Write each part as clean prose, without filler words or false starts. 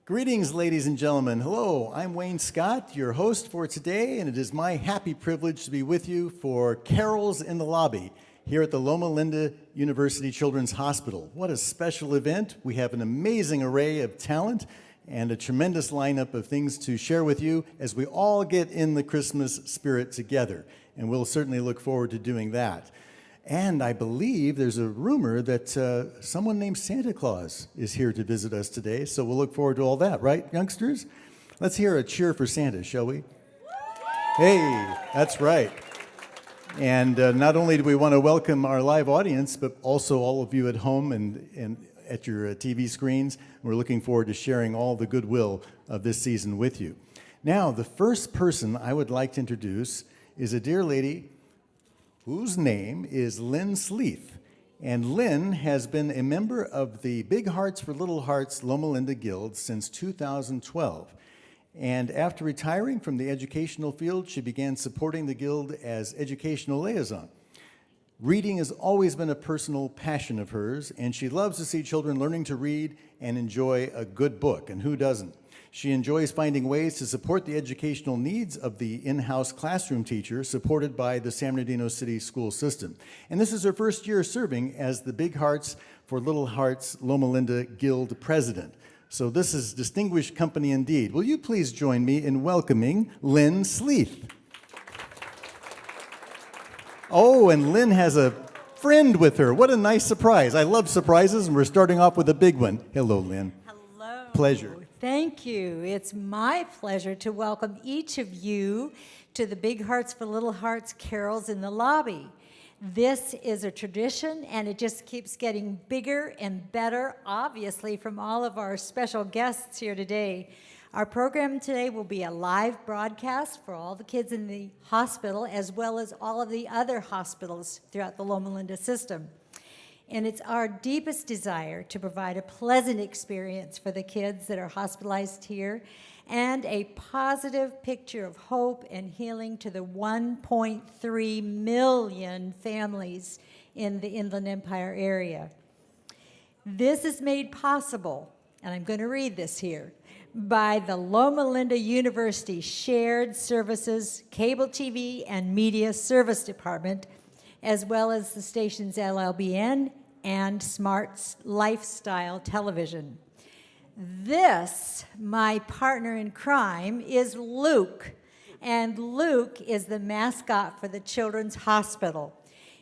Greetings, ladies and gentlemen. Hello, I'm Wayne Scott, your host for today, and it is my happy privilege to be with you for Carols in the Lobby here at the Loma Linda University Children's Hospital. What a special event. We have an amazing array of talent and a tremendous lineup of things to share with you as we all get in the Christmas spirit together. And we'll certainly look forward to doing that. And I believe there's a rumor that someone named Santa Claus is here to visit us today, so we'll look forward to all that, right, youngsters? Let's hear a cheer for Santa, shall we? Hey, that's right. And not only do we want to welcome our live audience, but also all of you at home and at your TV screens. We're looking forward to sharing all the goodwill of this season with you. Now, the first person I would like to introduce is a dear lady whose name is Lynn Sleeth. And Lynn has been a member of the Big Hearts for Little Hearts Loma Linda Guild since 2012. And after retiring from the educational field, she began supporting the Guild as educational liaison. Reading has always been a personal passion of hers, and she loves to see children learning to read and enjoy a good book, and who doesn't? She enjoys finding ways to support the educational needs of the in-house classroom teacher supported by the San Bernardino City School System. And this is her first year serving as the Big Hearts for Little Hearts Loma Linda Guild President. So this is distinguished company indeed. Will you please join me in welcoming Lynn Sleeth? Oh, and Lynn has a friend with her. What a nice surprise. I love surprises, and we're starting off with a big one. Hello, Lynn. Hello. Pleasure. Thank you. It's my pleasure to welcome each of you to the Big Hearts for Little Hearts Carols in the Lobby. This is a tradition, and it just keeps getting bigger and better, obviously, from all of our special guests here today. Our program today will be a live broadcast for all the kids in the hospital, as well as all of the other hospitals throughout the Loma Linda system. And it's our deepest desire to provide a pleasant experience for the kids that are hospitalized here and a positive picture of hope and healing to the 1.3 million families in the Inland Empire area. This is made possible, and I'm going to read this here, by the Loma Linda University Shared Services, Cable TV, and Media Service Department, as well as the station's LLBN and Smart LifeStyle television. This, my partner in crime, is Luke, and Luke is the mascot for the Children's Hospital.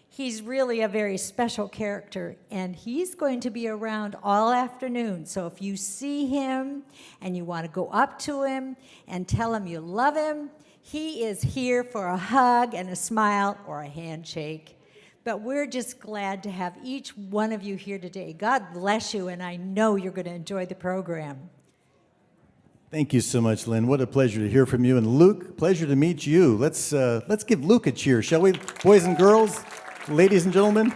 He's really a very special character, and he's going to be around all afternoon. So if you see him and you want to go up to him and tell him you love him, he is here for a hug and a smile or a handshake. But we're just glad to have each one of you here today. God bless you, and I know you're going to enjoy the program. Thank you so much, Lynn. What a pleasure to hear from you. And Luke, pleasure to meet you. Let's give Luke a cheer, shall we, boys and girls? Ladies and gentlemen,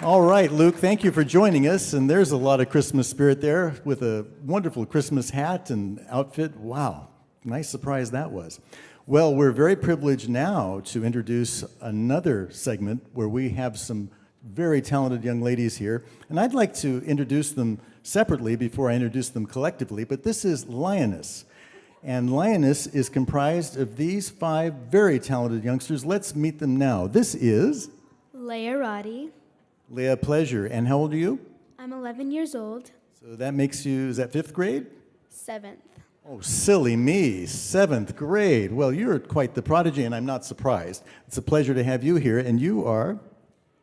all right, Luke, thank you for joining us. And there's a lot of Christmas spirit there with a wonderful Christmas hat and outfit. Wow, nice surprise that was. Well, we're very privileged now to introduce another segment where we have some very talented young ladies here. And I'd like to introduce them separately before I introduce them collectively, but this is Lioness. And Lioness is comprised of these 5 very talented youngsters. Let's meet them now. This is Leah Roddy. Leah, pleasure. And how old are you? I'm 11 years old. So that makes you, is that 5th grade? 7th. Oh, silly me, 7th grade. Well, you're quite the prodigy, and I'm not surprised. It's a pleasure to have you here. And you are?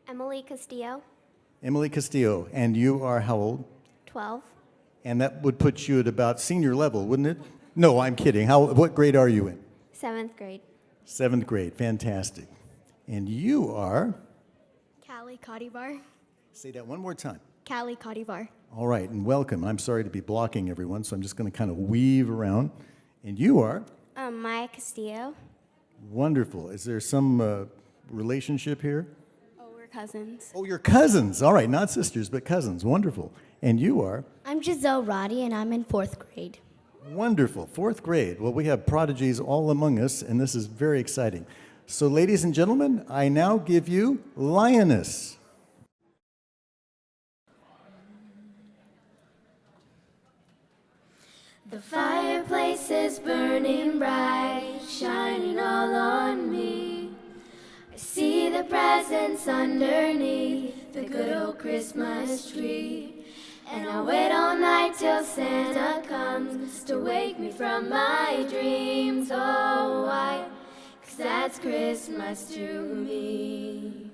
Emily Castillo. Emily Castillo. And you are how old? 12. And that would put you at about senior level, wouldn't it? No, I'm kidding. What grade are you in? 7th grade. 7th grade. Fantastic. And you are? Callie Cottivar. Say that one more time. Callie Cottivar. All right, and welcome. I'm sorry to be blocking everyone, so I'm just going to kind of weave around. And you are? Maya Castillo. Wonderful. Is there some relationship here? Oh, we're cousins. Oh, you're cousins. All right, not sisters, but cousins. Wonderful. And you are? I'm Giselle Roddy, and I'm in 4th grade. Wonderful. 4th grade. Well, we have prodigies all among us, and this is very exciting. So, ladies and gentlemen, I now give you Lioness. The fireplace is burning bright, shining all on me. I see the presents underneath the good old Christmas tree. And I'll wait all night till Santa comes to wake me from my dreams. Oh, why? 'Cause that's Christmas to me.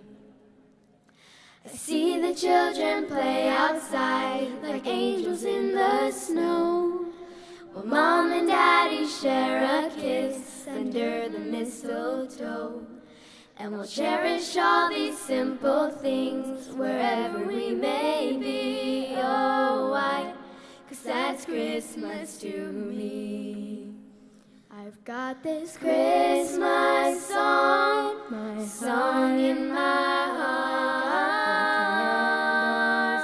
I see the children play outside like angels in the snow, while Mom and Daddy share a kiss under the mistletoe. And we'll cherish all these simple things wherever we may be. Oh, why? 'Cause that's Christmas to me. I've got this Christmas song, my song in my heart,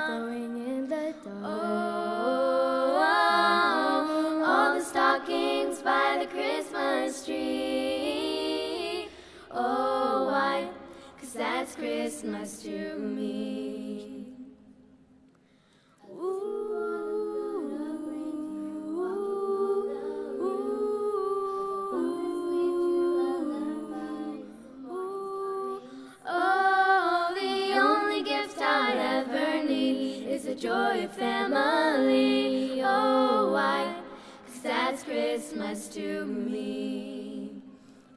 glowing in the dark. Oh, all the stockings by the Christmas tree. Oh, why? 'Cause that's Christmas to me. Oh, the only gift I ever need is the joy of family. Oh, why? 'Cause that's Christmas to me.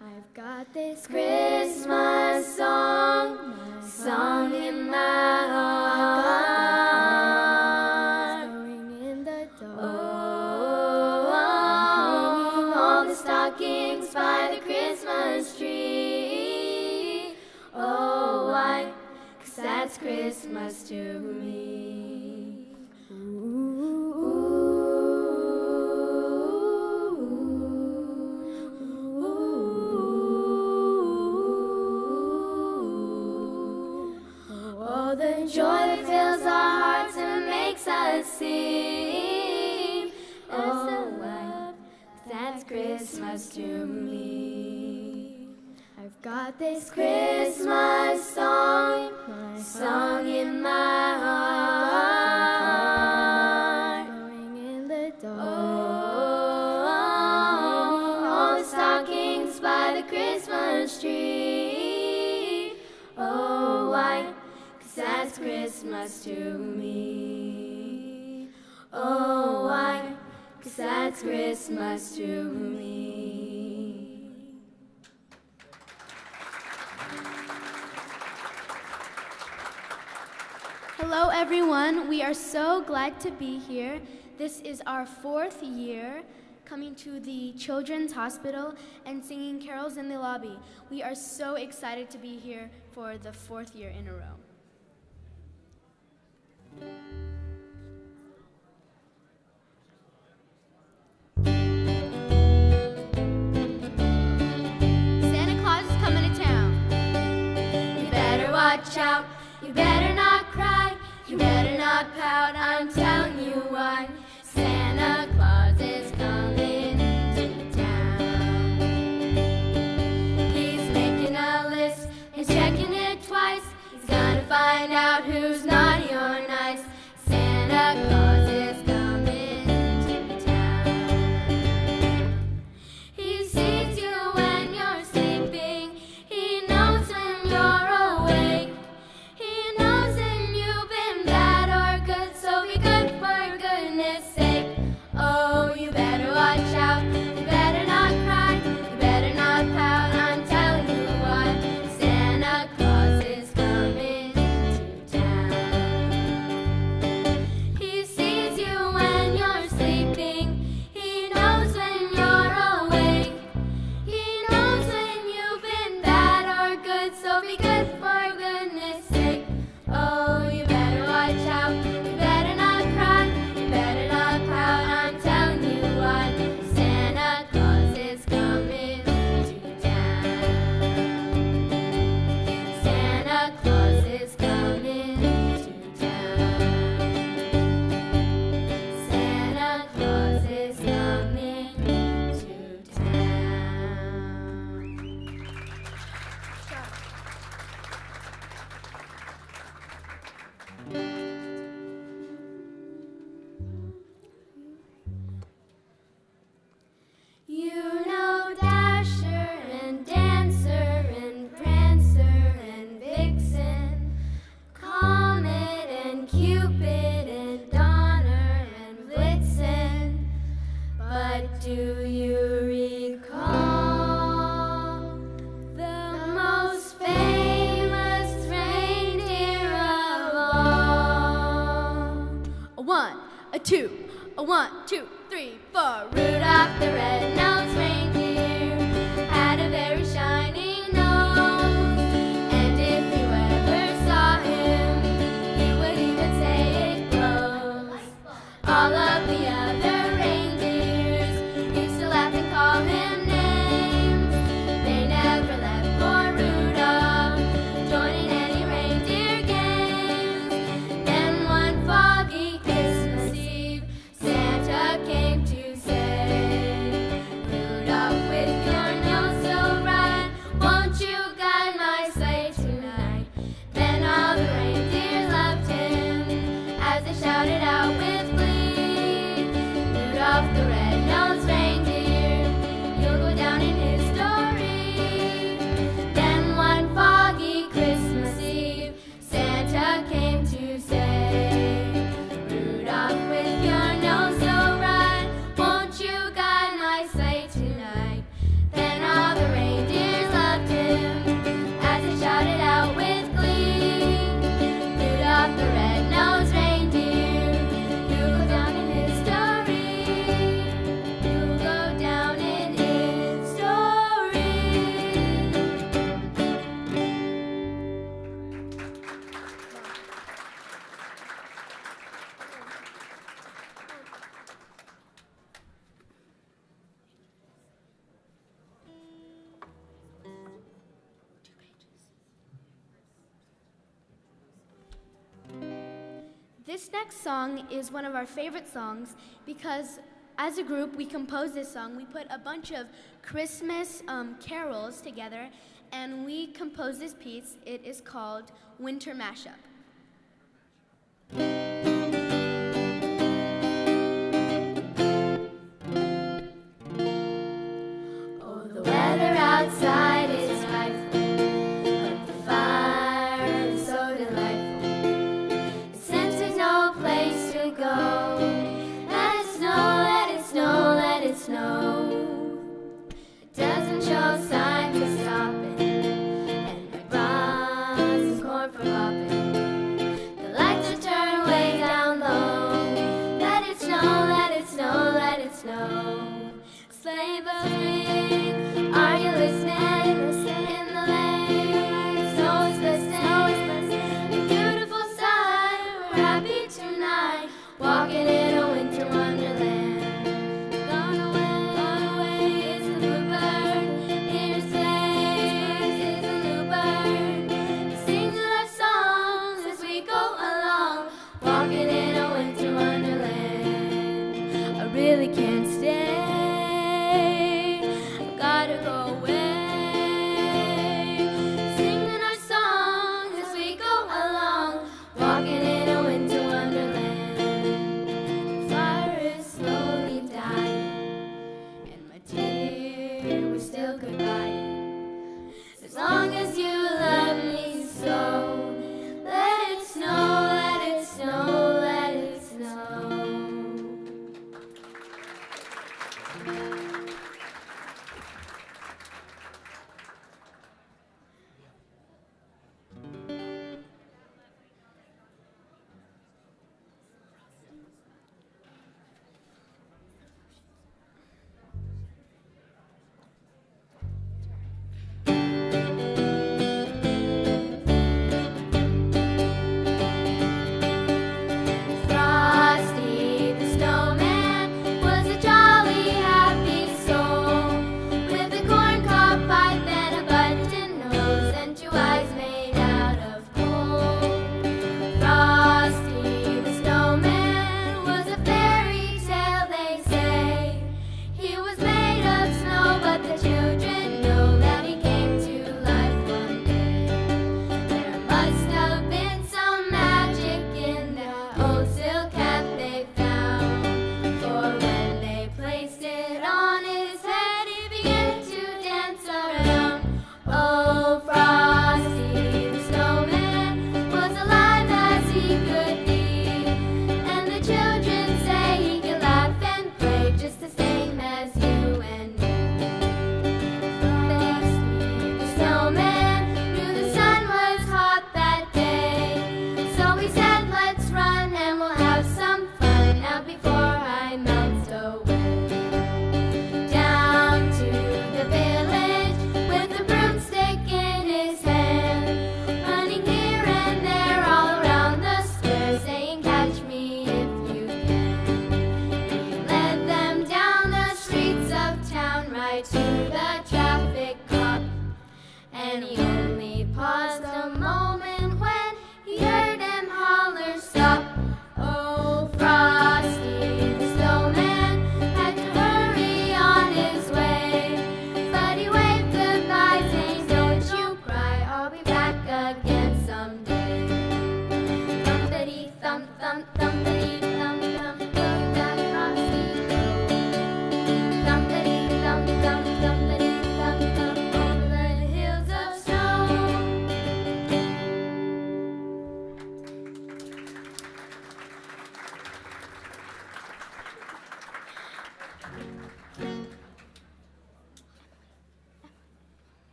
I've got this Christmas song, my song in my heart, glowing in the dark. Oh, all the stockings by the Christmas tree. Oh, why? 'Cause that's Christmas to me. Oh, the joy that fills our hearts and makes us sing. Oh, why? That's Christmas to me. I've got this Christmas song, my song in my heart, glowing in the dark. Oh, all the stockings by the Christmas tree. Oh, why? 'Cause that's Christmas to me. Oh, why? 'Cause that's Christmas to me. Hello everyone, we are so glad to be here. This is our 4th year coming to the Children's Hospital and singing carols in the lobby. We are so excited to be here for the 4th year in a row. Santa Claus is coming to town. You better watch out, you better not cry, you better not pout, I'm telling you why. Santa Claus is coming to town. He's making a list, he's checking it twice, he's gonna find out who's naughty or nice. Santa Claus is coming to town. He sees you when you're sleeping, he knows when you're awake. He knows when you've been bad or good, so be good for good. do you recall the most famous reindeer of all? A one, a two, a 1, 2, 3, 4. Rudolph the red-nosed reindeer had a very shining nose, and if you ever saw him, you would even say it glows. All of the other reindeers used to laugh and call him names. They never let poor Rudolph join in any reindeer games. Then one foggy Christmas Eve, Santa came to say, Rudolph, with your nose so bright, won't you guide my sleigh tonight? Then all the reindeers loved him as they shouted out with glee, Rudolph the red-nosed reindeer, you'll go down in history. Then one foggy Christmas Eve, Santa came to say, Rudolph, with your nose so bright, won't you guide my sleigh tonight? Then all the reindeers loved him as they shouted out with glee, Rudolph the red-nosed reindeer, you'll go down in history. You'll go down in history. This next song is one of our favorite songs because as a group we composed this song. We put a bunch of Christmas carols together and we composed this piece. It is called Winter Mashup. Oh, the weather outside is frightful, but the fire is so delightful. It senses no place to go. Let it snow, let it snow, let it snow. It doesn't show signs of stopping, and my bronze is corn for popping. The lights are turned way down low. Let it snow, let it snow, let it snow. Sleigh bells ring, are you listening? In the lane, snow is glistening, a beautiful sight. We're happy tonight, walking in a winter wonderland. Gone away is the bluebird, in his place is a new bird. He sings our songs as we go along, walking in a winter wonderland. I really can't stay. I've gotta go away. Singing our song as we go along, walking in a winter wonderland. The fire is slowly dying, and my tear was still goodbye. As long as you love me so, let it snow, let it snow, let it snow. Frosty the snowman was a jolly happy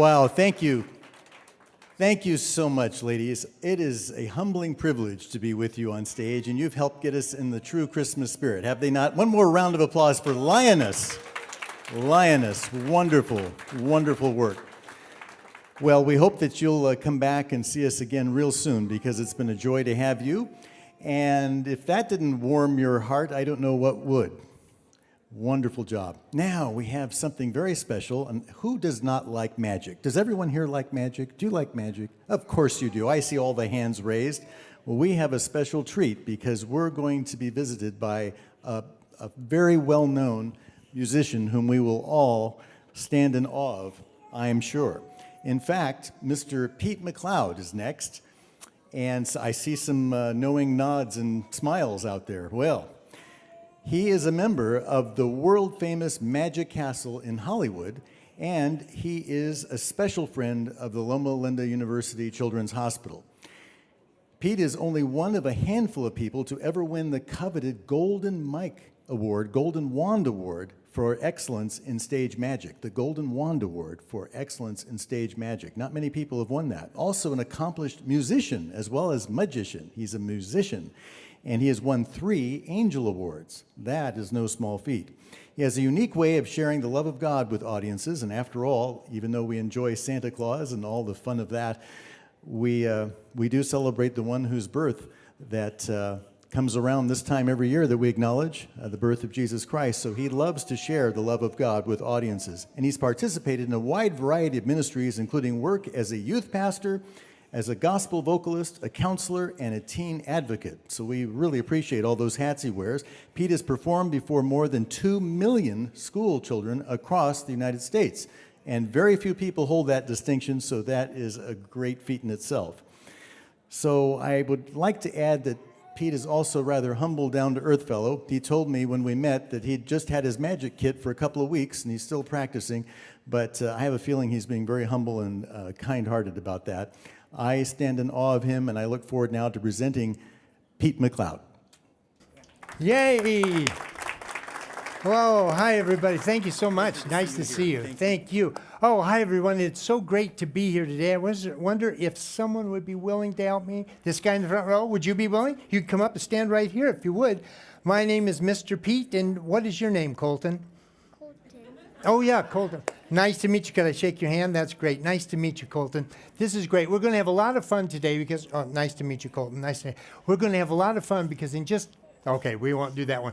Wow, thank you. Thank you so much, ladies. It is a humbling privilege to be with you on stage, and you've helped get us in the true Christmas spirit, have they not? One more round of applause for Lioness. Lioness, wonderful, wonderful work. Well, we hope that you'll come back and see us again real soon, because it's been a joy to have you. And if that didn't warm your heart, I don't know what would. Wonderful job. Now we have something very special. And who does not like magic? Does everyone here like magic? Do you like magic? Of course you do. I see all the hands raised. Well, we have a special treat because we're going to be visited by a very well-known musician whom we will all stand in awe of, I am sure. In fact, Mr. Pete McLeod is next. And I see some knowing nods and smiles out there. Well, he is a member of the world-famous Magic Castle in Hollywood, and he is a special friend of the Loma University Children's Hospital. Pete is only one of a handful of people to ever win the coveted Golden Mic Award, Golden Wand Award for excellence in stage magic, the Golden Wand Award for excellence in stage magic. Not many people have won that. Also an accomplished musician as well as magician. He's a musician. And he has won 3 Angel Awards. That is no small feat. He has a unique way of sharing the love of God with audiences, and after all, even though we enjoy Santa Claus and all the fun of that, we do celebrate the one whose birth that comes around this time every year that we acknowledge, the birth of Jesus Christ. So he loves to share the love of God with audiences. And he's participated in a wide variety of ministries, including work as a youth pastor, as a gospel vocalist, a counselor, and a teen advocate. So we really appreciate all those hats he wears. Pete has performed before more than 2 million school children across the United States. And very few people hold that distinction, so that is a great feat in itself. So I would like to add that Pete is also a rather humble, down-to-earth fellow. He told me when we met that he'd just had his magic kit for a couple of weeks, and he's still practicing. But I have a feeling he's being very humble and kind-hearted about that. I stand in awe of him, and I look forward now to presenting Pete McLeod. Yay! Whoa, hi everybody. Thank you so much. Nice to see you. Thank you. Oh, hi everyone. It's so great to be here today. I wonder if someone would be willing to help me. This guy in the front row, would you be willing? You can come up and stand right here if you would. My name is Mr. Pete, and what is your name, Colton? Oh, yeah, Colton. Nice to meet you. Could I shake your hand? That's great. Nice to meet you, Colton. This is great. We're going to have a lot of fun today because, oh, nice to meet you, Colton. Nice to meet you. We're going to have a lot of fun because in just, okay, we won't do that one.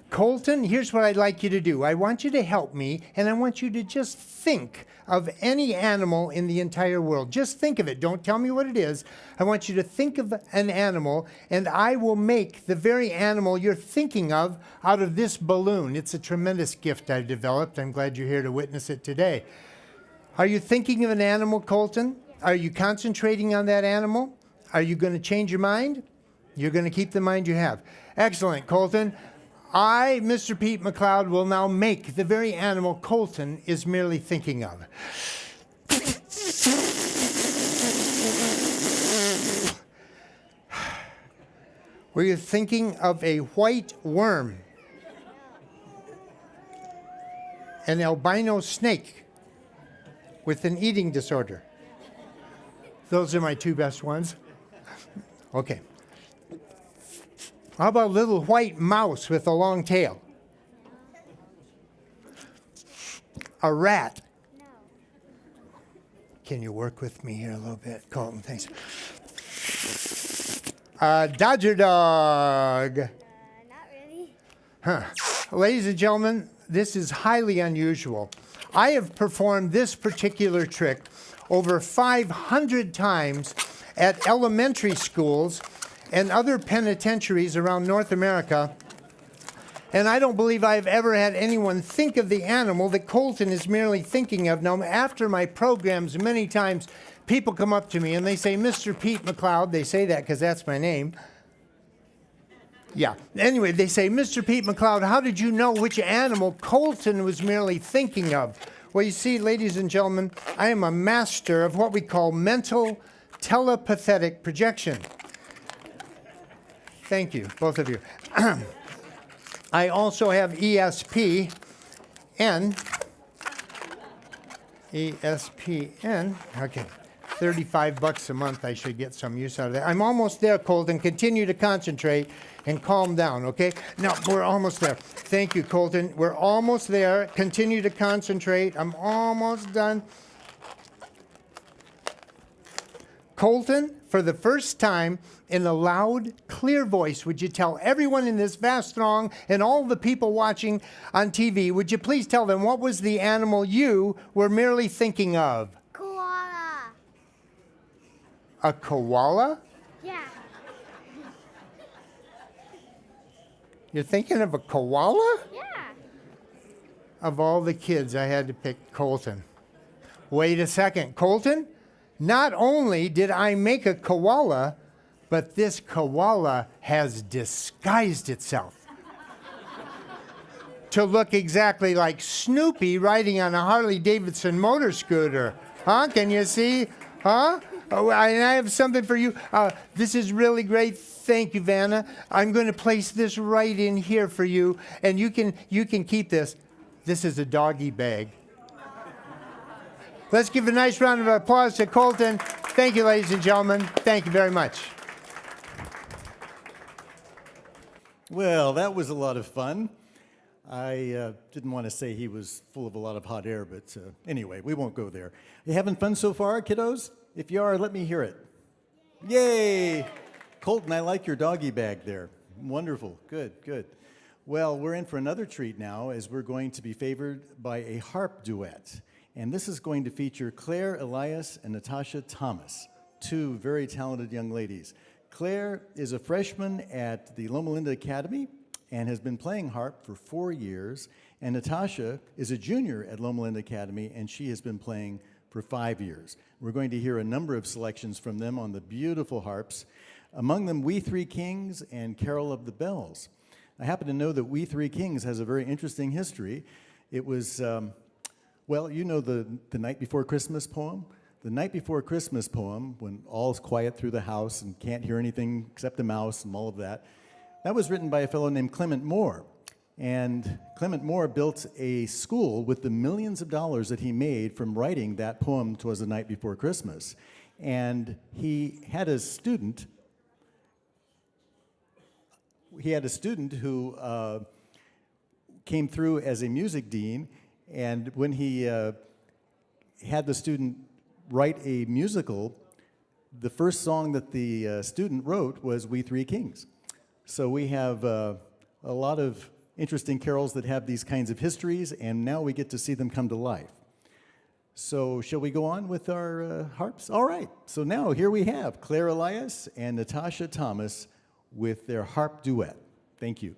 Colton, here's what I'd like you to do. I want you to help me, and I want you to just think of any animal in the entire world. Just think of it. Don't tell me what it is. I want you to think of an animal, and I will make the very animal you're thinking of out of this balloon. It's a tremendous gift I've developed. I'm glad you're here to witness it today. Are you thinking of an animal, Colton? Are you concentrating on that animal? Are you going to change your mind? You're going to keep the mind you have. Excellent, Colton. I, Mr. Pete McLeod, will now make the very animal Colton is merely thinking of. Were you thinking of a white worm? An albino snake with an eating disorder? Those are my 2 best ones. Okay. How about a little white mouse with a long tail? A rat? No. Can you work with me here a little bit? Colton, thanks. A Dodger dog? Not really. Huh. Ladies and gentlemen, this is highly unusual. I have performed this particular trick over 500 times at elementary schools and other penitentiaries around North America, and I don't believe I've ever had anyone think of the animal that Colton is merely thinking of. Now, after my programs, many times people come up to me and they say, Mr. Pete McLeod, they say that because that's my name. Yeah. Anyway, they say, Mr. Pete McLeod, how did you know which animal Colton was merely thinking of? Well, you see, ladies and gentlemen, I am a master of what we call mental telepathic projection. Thank you, both of you. I also have ESP, and ESPN. Okay. $35 a month. I should get some use out of that. I'm almost there, Colton. Continue to concentrate and calm down, okay? No, we're almost there. Thank you, Colton. We're almost there. Continue to concentrate. I'm almost done. Colton, for the first time, in a loud, clear voice, would you tell everyone in this vast throng and all the people watching on TV, would you please tell them what was the animal you were merely thinking of? Koala. A koala? Yeah. You're thinking of a koala? Yeah. Of all the kids, I had to pick Colton. Wait a second, Colton? Not only did I make a koala, but this koala has disguised itself to look exactly like Snoopy riding on a Harley-Davidson motor scooter. Huh? Can you see? Huh? Oh, and I have something for you. This is really great. Thank you, Vanna. I'm going to place this right in here for you, and you can keep this. This is a doggy bag. Let's give a nice round of applause to Colton. Thank you, ladies and gentlemen. Thank you very much. Well, that was a lot of fun. I didn't want to say he was full of a lot of hot air, but anyway, we won't go there. You having fun so far, kiddos? If you are, let me hear it. Yay! Colton, I like your doggy bag there. Wonderful. Good, good. Well, we're in for another treat now as we're going to be favored by a harp duet. And this is going to feature Claire Elias and Natasha Thomas, two very talented young ladies. Claire is a freshman at the Loma Linda Academy and has been playing harp for 4 years. And Natasha is a junior at Loma Linda Academy, and she has been playing for 5 years. We're going to hear a number of selections from them on the beautiful harps, among them We Three Kings and Carol of the Bells. I happen to know that We Three Kings has a very interesting history. It was, well, you know the Night Before Christmas poem? The Night Before Christmas poem, when all's quiet through the house and can't hear anything except a mouse and all of that, that was written by a fellow named Clement Moore. And Clement Moore built a school with the millions of dollars that he made from writing that poem, "'Twas the Night Before Christmas." And he had a student who came through as a music dean, and when he had the student write a musical, the first song that the student wrote was We Three Kings. So we have a lot of interesting carols that have these kinds of histories, and now we get to see them come to life. So shall we go on with our harps? All right, so now here we have Claire Elias and Natasha Thomas with their harp duet. Thank you.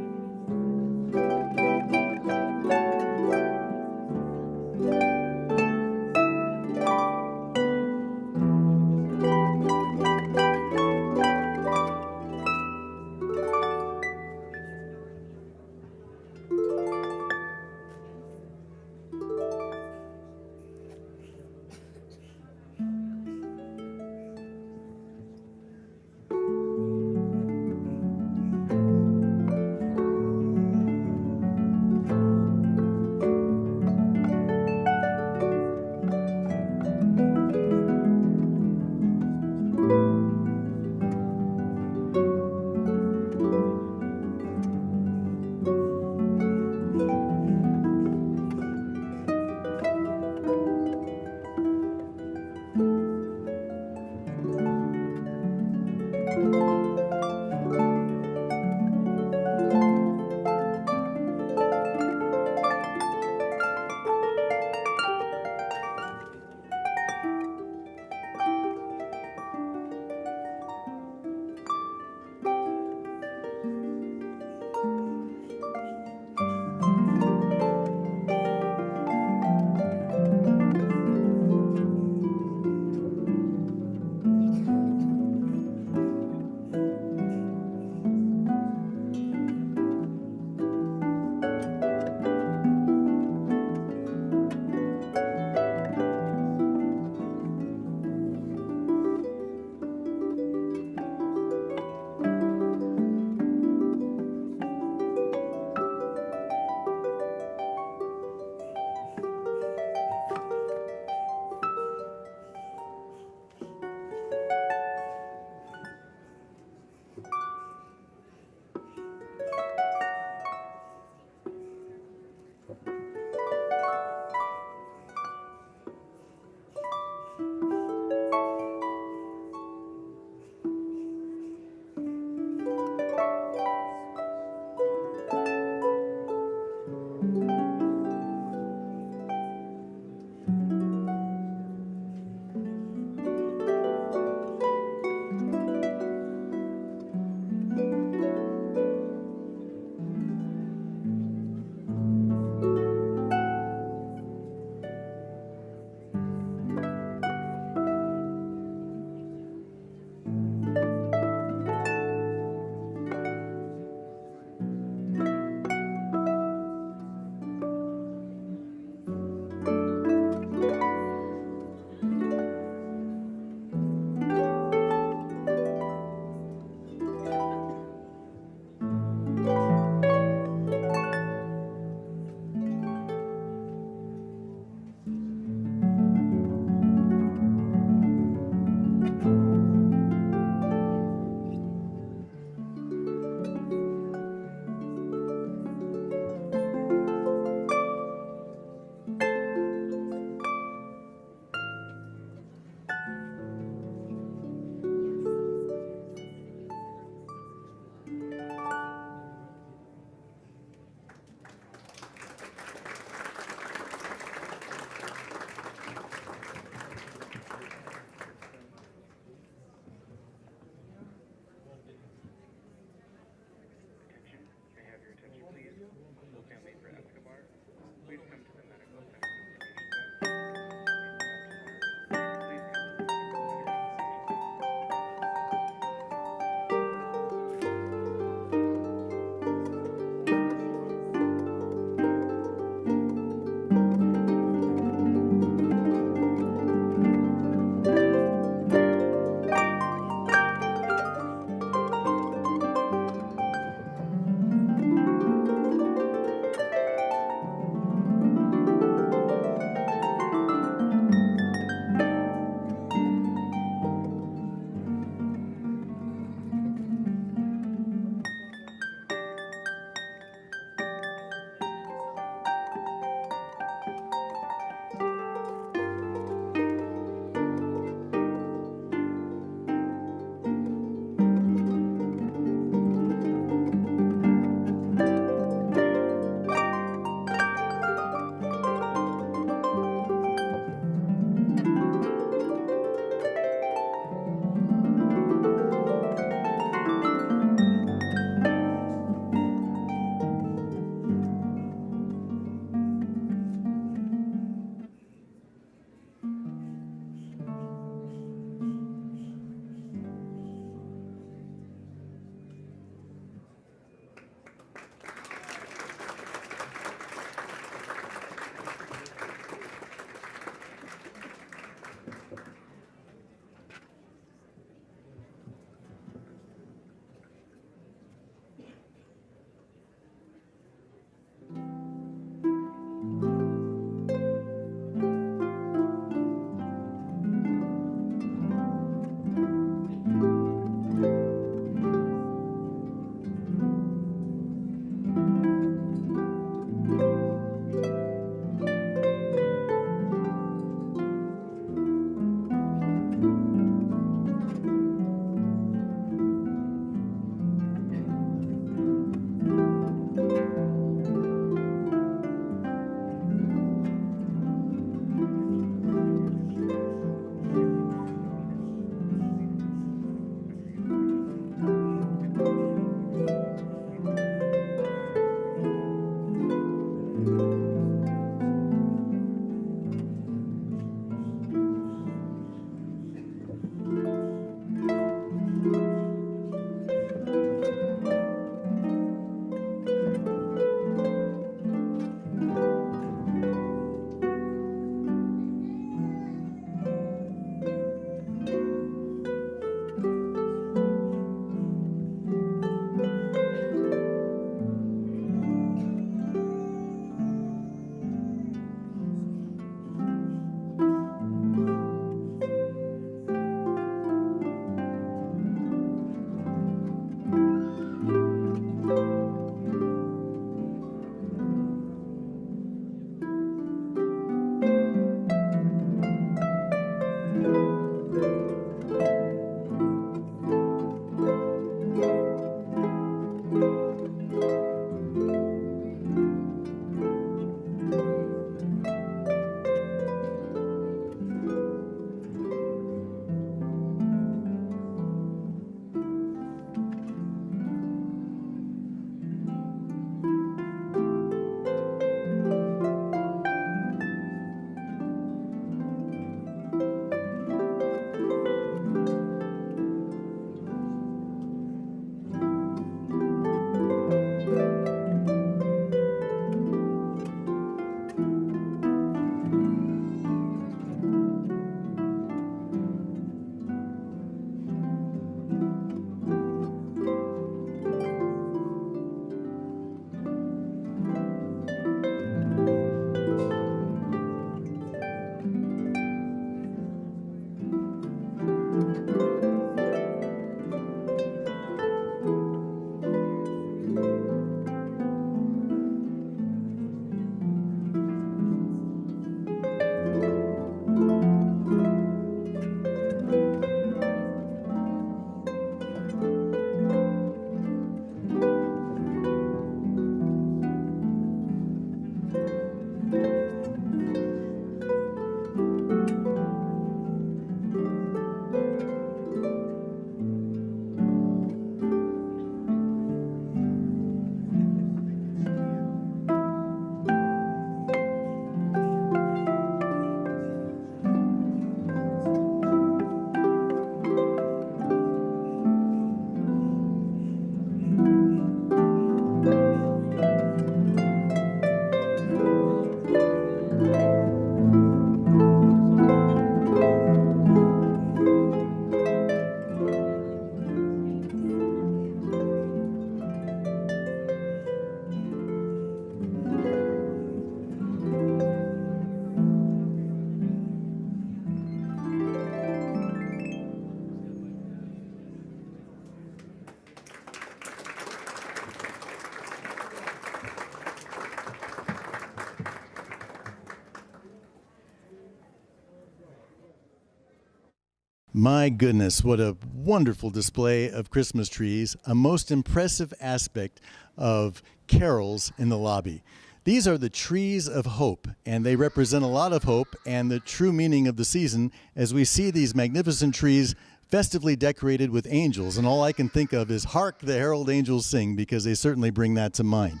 My goodness, what a wonderful display of Christmas trees, a most impressive aspect of carols in the lobby. These are the trees of hope, and they represent a lot of hope and the true meaning of the season as we see these magnificent trees festively decorated with angels. And all I can think of is "Hark the Herald Angels Sing," because they certainly bring that to mind.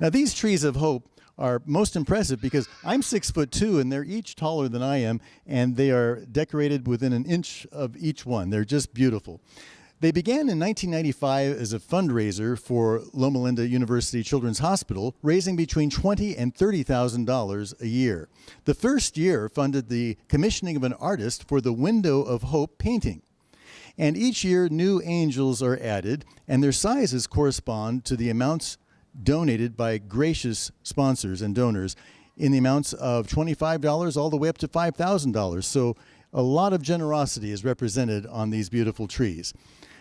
Now, these trees of hope are most impressive because I'm 6'2" and they're each taller than I am, and they are decorated within an inch of each one. They're just beautiful. They began in 1995 as a fundraiser for Loma University Children's Hospital, raising between $20,000 and $30,000 a year. The first year funded the commissioning of an artist for the Window of Hope painting. And each year, new angels are added, and their sizes correspond to the amounts donated by gracious sponsors and donors in the amounts of $25 all the way up to $5,000. So a lot of generosity is represented on these beautiful trees.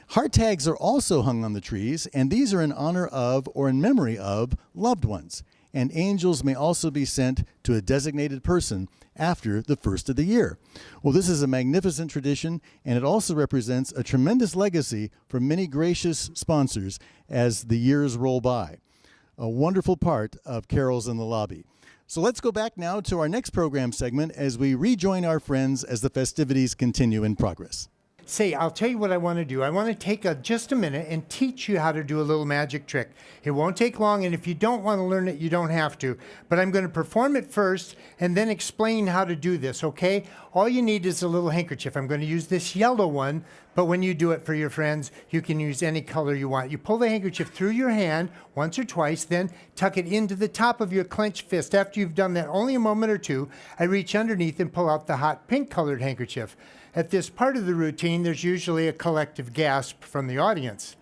Heart tags are also hung on the trees, and these are in honor of or in memory of loved ones. And angels may also be sent to a designated person after the first of the year. Well, this is a magnificent tradition, and it also represents a tremendous legacy for many gracious sponsors as the years roll by. A wonderful part of Carols in the Lobby. So let's go back now to our next program segment as we rejoin our friends as the festivities continue in progress. Say, I'll tell you what I want to do. I want to take just a minute and teach you how to do a little magic trick. It won't take long, and if you don't want to learn it, you don't have to. But I'm going to perform it first and then explain how to do this, okay? All you need is a little handkerchief. I'm going to use this yellow one, but when you do it for your friends, you can use any color you want. You pull the handkerchief through your hand once or twice, then tuck it into the top of your clenched fist. After you've done that only a moment or two, I reach underneath and pull out the hot pink-colored handkerchief. At this part of the routine, there's usually a collective gasp from the audience.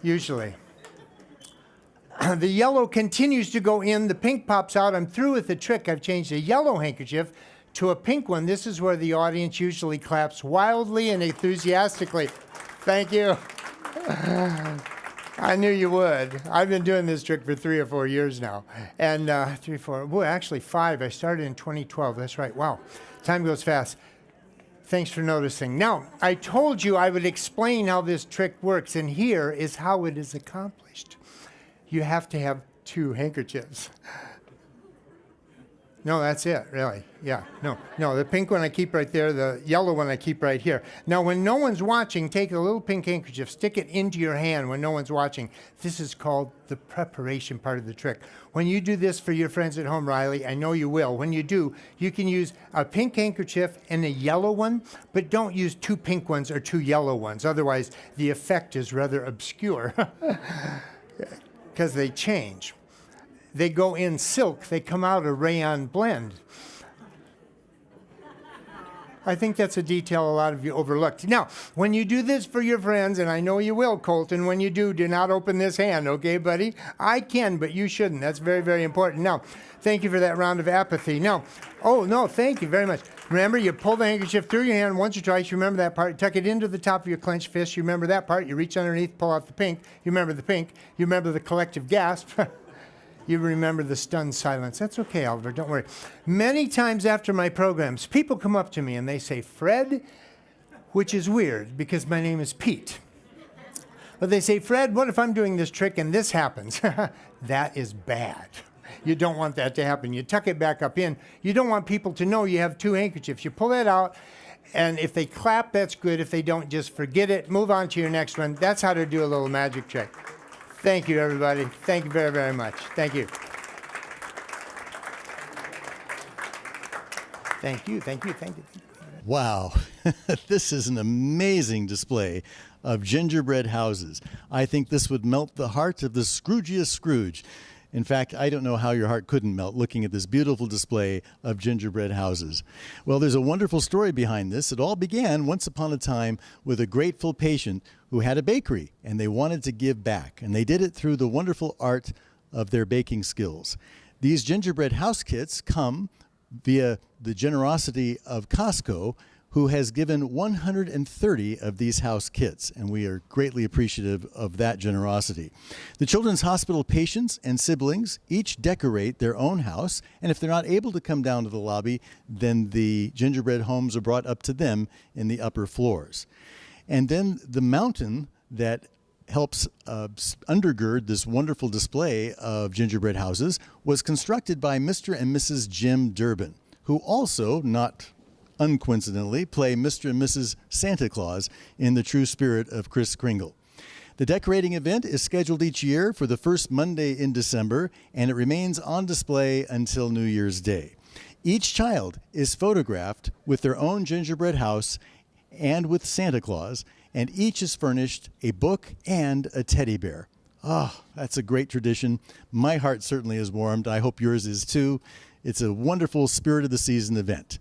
Usually. The yellow continues to go in, the pink pops out. I'm through with the trick. I've changed a yellow handkerchief to a pink one. This is where the audience usually claps wildly and enthusiastically. Thank you. I knew you would. I've been doing this trick for 3 or 4 years now. And 3, 4, well, actually 5. I started in 2012. That's right. Wow. Time goes fast. Thanks for noticing. Now, I told you I would explain how this trick works, and here is how it is accomplished. You have to have 2 handkerchiefs. No, that's it, really. Yeah, no, the pink one I keep right there, the yellow one I keep right here. Now, when no one's watching, take a little pink handkerchief, stick it into your hand when no one's watching. This is called the preparation part of the trick. When you do this for your friends at home, Riley, I know you will. When you do, you can use a pink handkerchief and a yellow one, but don't use 2 pink ones or 2 yellow ones. Otherwise, the effect is rather obscure because they change. They go in silk, they come out a rayon blend. I think that's a detail a lot of you overlooked. Now, when you do this for your friends, and I know you will, Colton, when you do not open this hand, okay, buddy? I can, but you shouldn't. That's very, very important. Now, thank you for that round of apathy. Now, oh, no, thank you very much. Remember, you pull the handkerchief through your hand once or twice. You remember that part. Tuck it into the top of your clenched fist. You remember that part. You reach underneath, pull out the pink. You remember the pink. You remember the collective gasp. You remember the stunned silence. That's okay, Oliver, don't worry. Many times after my programs, people come up to me and they say, Fred, which is weird because my name is Pete. But they say, Fred, what if I'm doing this trick and this happens? That is bad. You don't want that to happen. You tuck it back up in. You don't want people to know you have 2 handkerchiefs. You pull that out, and if they clap, that's good. If they don't, just forget it. Move on to your next one. That's how to do a little magic trick. Thank you, everybody. Thank you very, very much. Thank you. Thank you, thank you, thank you. Wow, this is an amazing display of gingerbread houses. I think this would melt the heart of the Scroogiest Scrooge. In fact, I don't know how your heart couldn't melt looking at this beautiful display of gingerbread houses. Well, there's a wonderful story behind this. It all began once upon a time with a grateful patient who had a bakery, and they wanted to give back. And they did it through the wonderful art of their baking skills. These gingerbread house kits come via the generosity of Costco, who has given 130 of these house kits, and we are greatly appreciative of that generosity. The Children's Hospital patients and siblings each decorate their own house, and if they're not able to come down to the lobby, then the gingerbread homes are brought up to them in the upper floors. And then the mountain that helps undergird this wonderful display of gingerbread houses was constructed by Mr. and Mrs. Jim Durbin, who also, not uncoincidentally, play Mr. and Mrs. Santa Claus in the true spirit of Kris Kringle. The decorating event is scheduled each year for the first Monday in December, and it remains on display until New Year's Day. Each child is photographed with their own gingerbread house and with Santa Claus, and each is furnished a book and a teddy bear. Oh, that's a great tradition. My heart certainly is warmed. I hope yours is too. It's a wonderful Spirit of the Season event.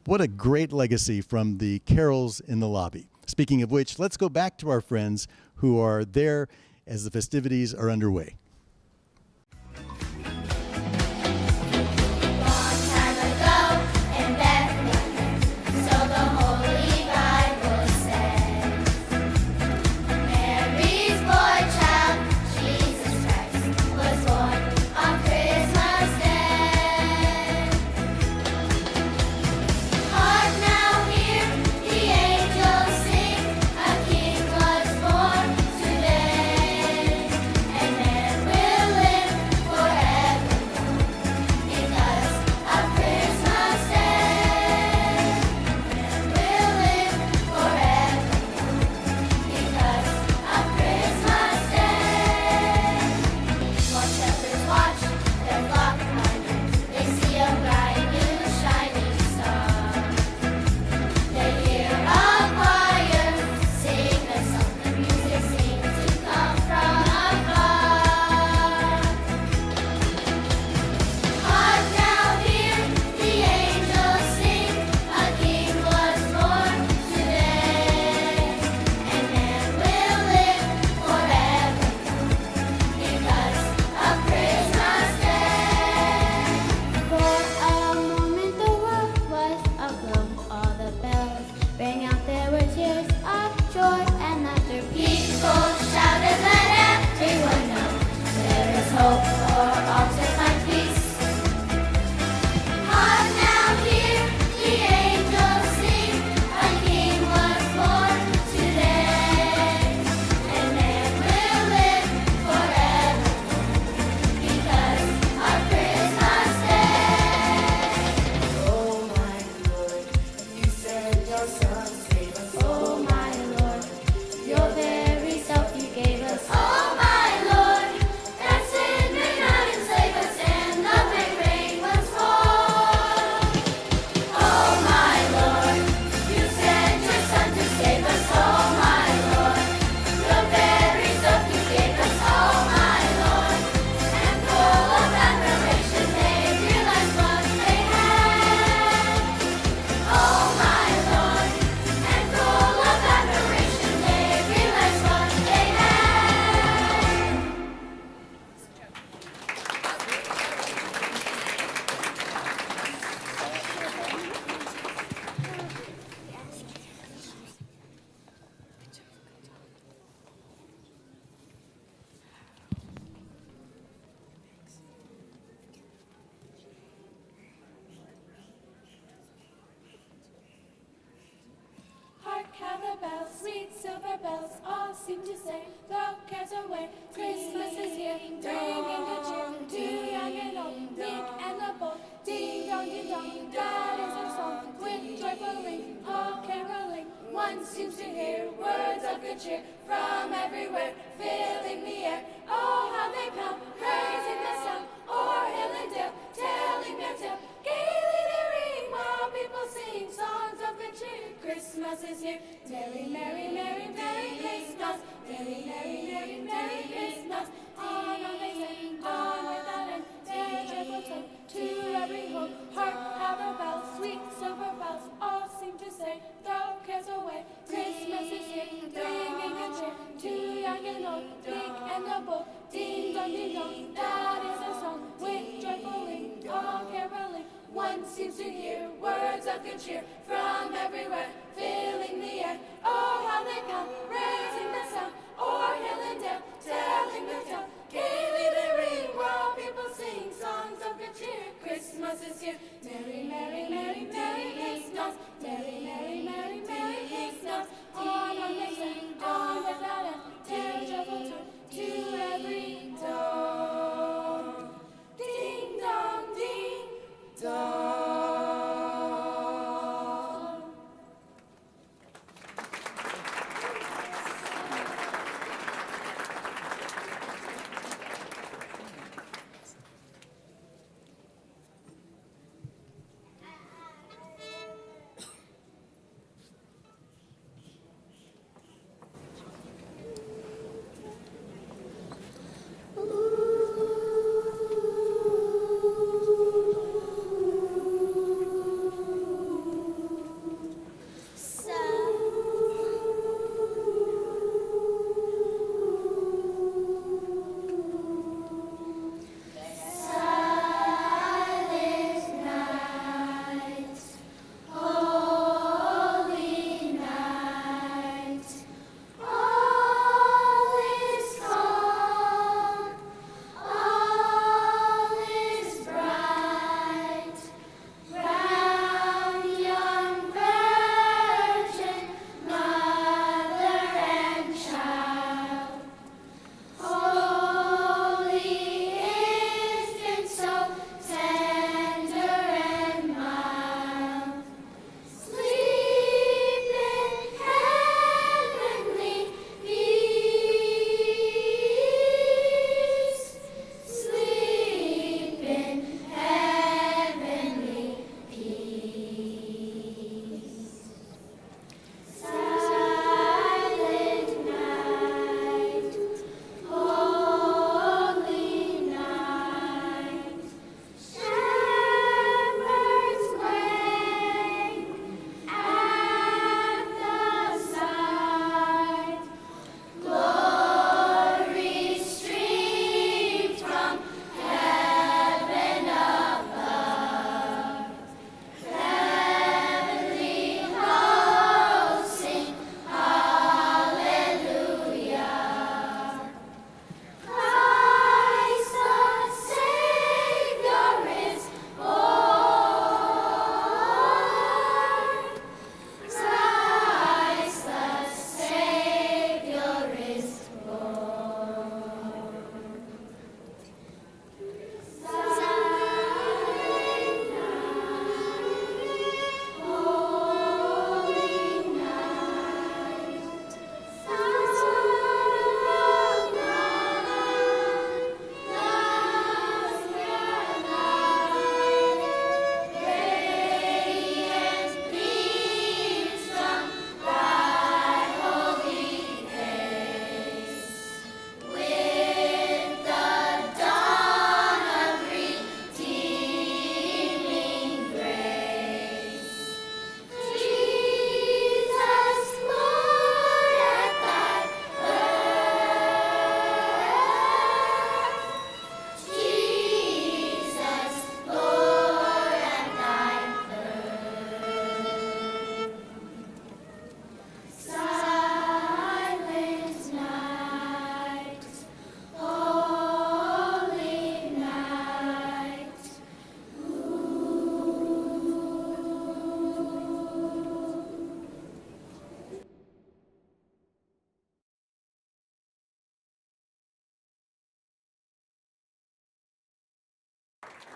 What a great legacy from the carols in the lobby. Speaking of which, let's go back to our friends who are there as the festivities are underway. silver bells all seem to say, throw cares away, Christmas is here, ringing good cheer, to young and old, meek and the bold, ding dong, God is our song, with joyful ring, all caroling, one seems to hear words of good cheer, from everywhere, filling the air, oh how they pound, praising the sound, o'er hill and dale, telling their tale, gaily they ring, while people sing songs of good cheer, Christmas is here, merry, merry, merry, merry Christmas, merry, merry, merry, merry Christmas, on they sing, on without end, their joyful tone, to every home, hark how the bells, sweet silver bells, all seem to say, throw cares away, Christmas is here, bringing good cheer, to young and old, big and the bold, ding dong, that is our song, with joyful ring, all caroling, one seems to hear words of of good cheer from everywhere, filling the air. Oh, how they come, raising the sound, o'er hill and dale, telling their tale. Gaily they ring while people sing songs of good cheer. Christmas is here. Merry, merry, merry, merry Christmas. Merry, merry, merry, merry Christmas. On they sing, on without end, till joyful tone to every door. Ding dong, ding dong.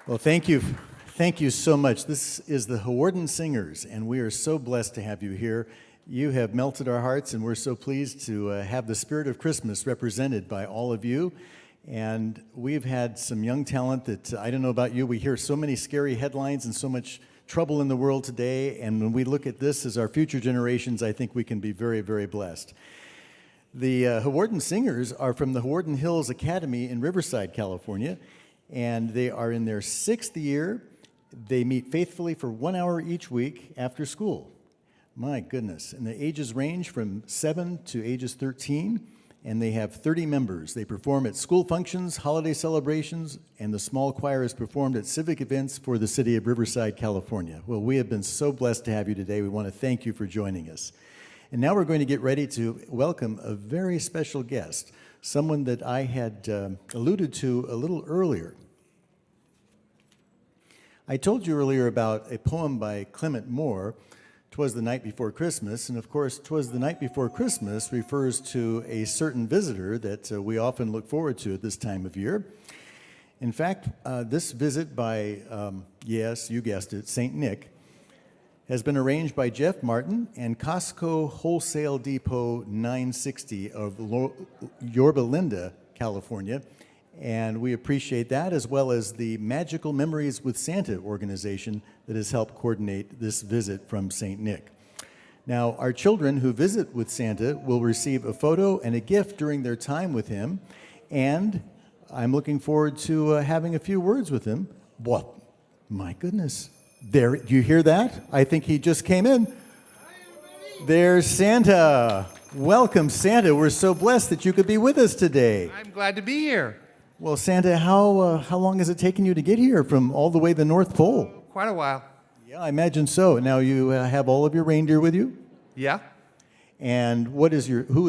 Well, thank you. Thank you so much. This is the Hawarden Singers, and we are so blessed to have you here. You have melted our hearts, and we're so pleased to have the spirit of Christmas represented by all of you. And we've had some young talent that, I don't know about you, we hear so many scary headlines and so much trouble in the world today. And when we look at this as our future generations, I think we can be very, very blessed. The Hawarden Singers are from the Hawarden Hills Academy in Riverside, California, and they are in their 6th year. They meet faithfully for 1 hour each week after school. My goodness. And the ages range from 7 to ages 13. and they have 30 members. They perform at school functions, holiday celebrations, and the small choir is performed at civic events for the city of Riverside, California. Well, we have been so blessed to have you today. We want to thank you for joining us. And now we're going to get ready to welcome a very special guest, someone that I had alluded to a little earlier. I told you earlier about a poem by Clement Moore, "'Twas the Night Before Christmas," and of course, "'Twas the Night Before Christmas" refers to a certain visitor that we often look forward to at this time of year. In fact, this visit by, yes, you guessed it, St. Nick, has been arranged by Jeff Martin and Costco Wholesale Depot 960 of Yorba Linda, California. And we appreciate that, as well as the Magical Memories with Santa organization that has helped coordinate this visit from St. Nick. Now, our children who visit with Santa will receive a photo and a gift during their time with him, and I'm looking forward to having a few words with him. What? My goodness. There, you hear that? I think he just came in. There's Santa. Welcome, Santa. We're so blessed that you could be with us today. I'm glad to be here. Well, Santa, how long has it taken you to get here from all the way to the North Pole? Quite a while. Yeah, I imagine so. Now you have all of your reindeer with you? Yeah. And who is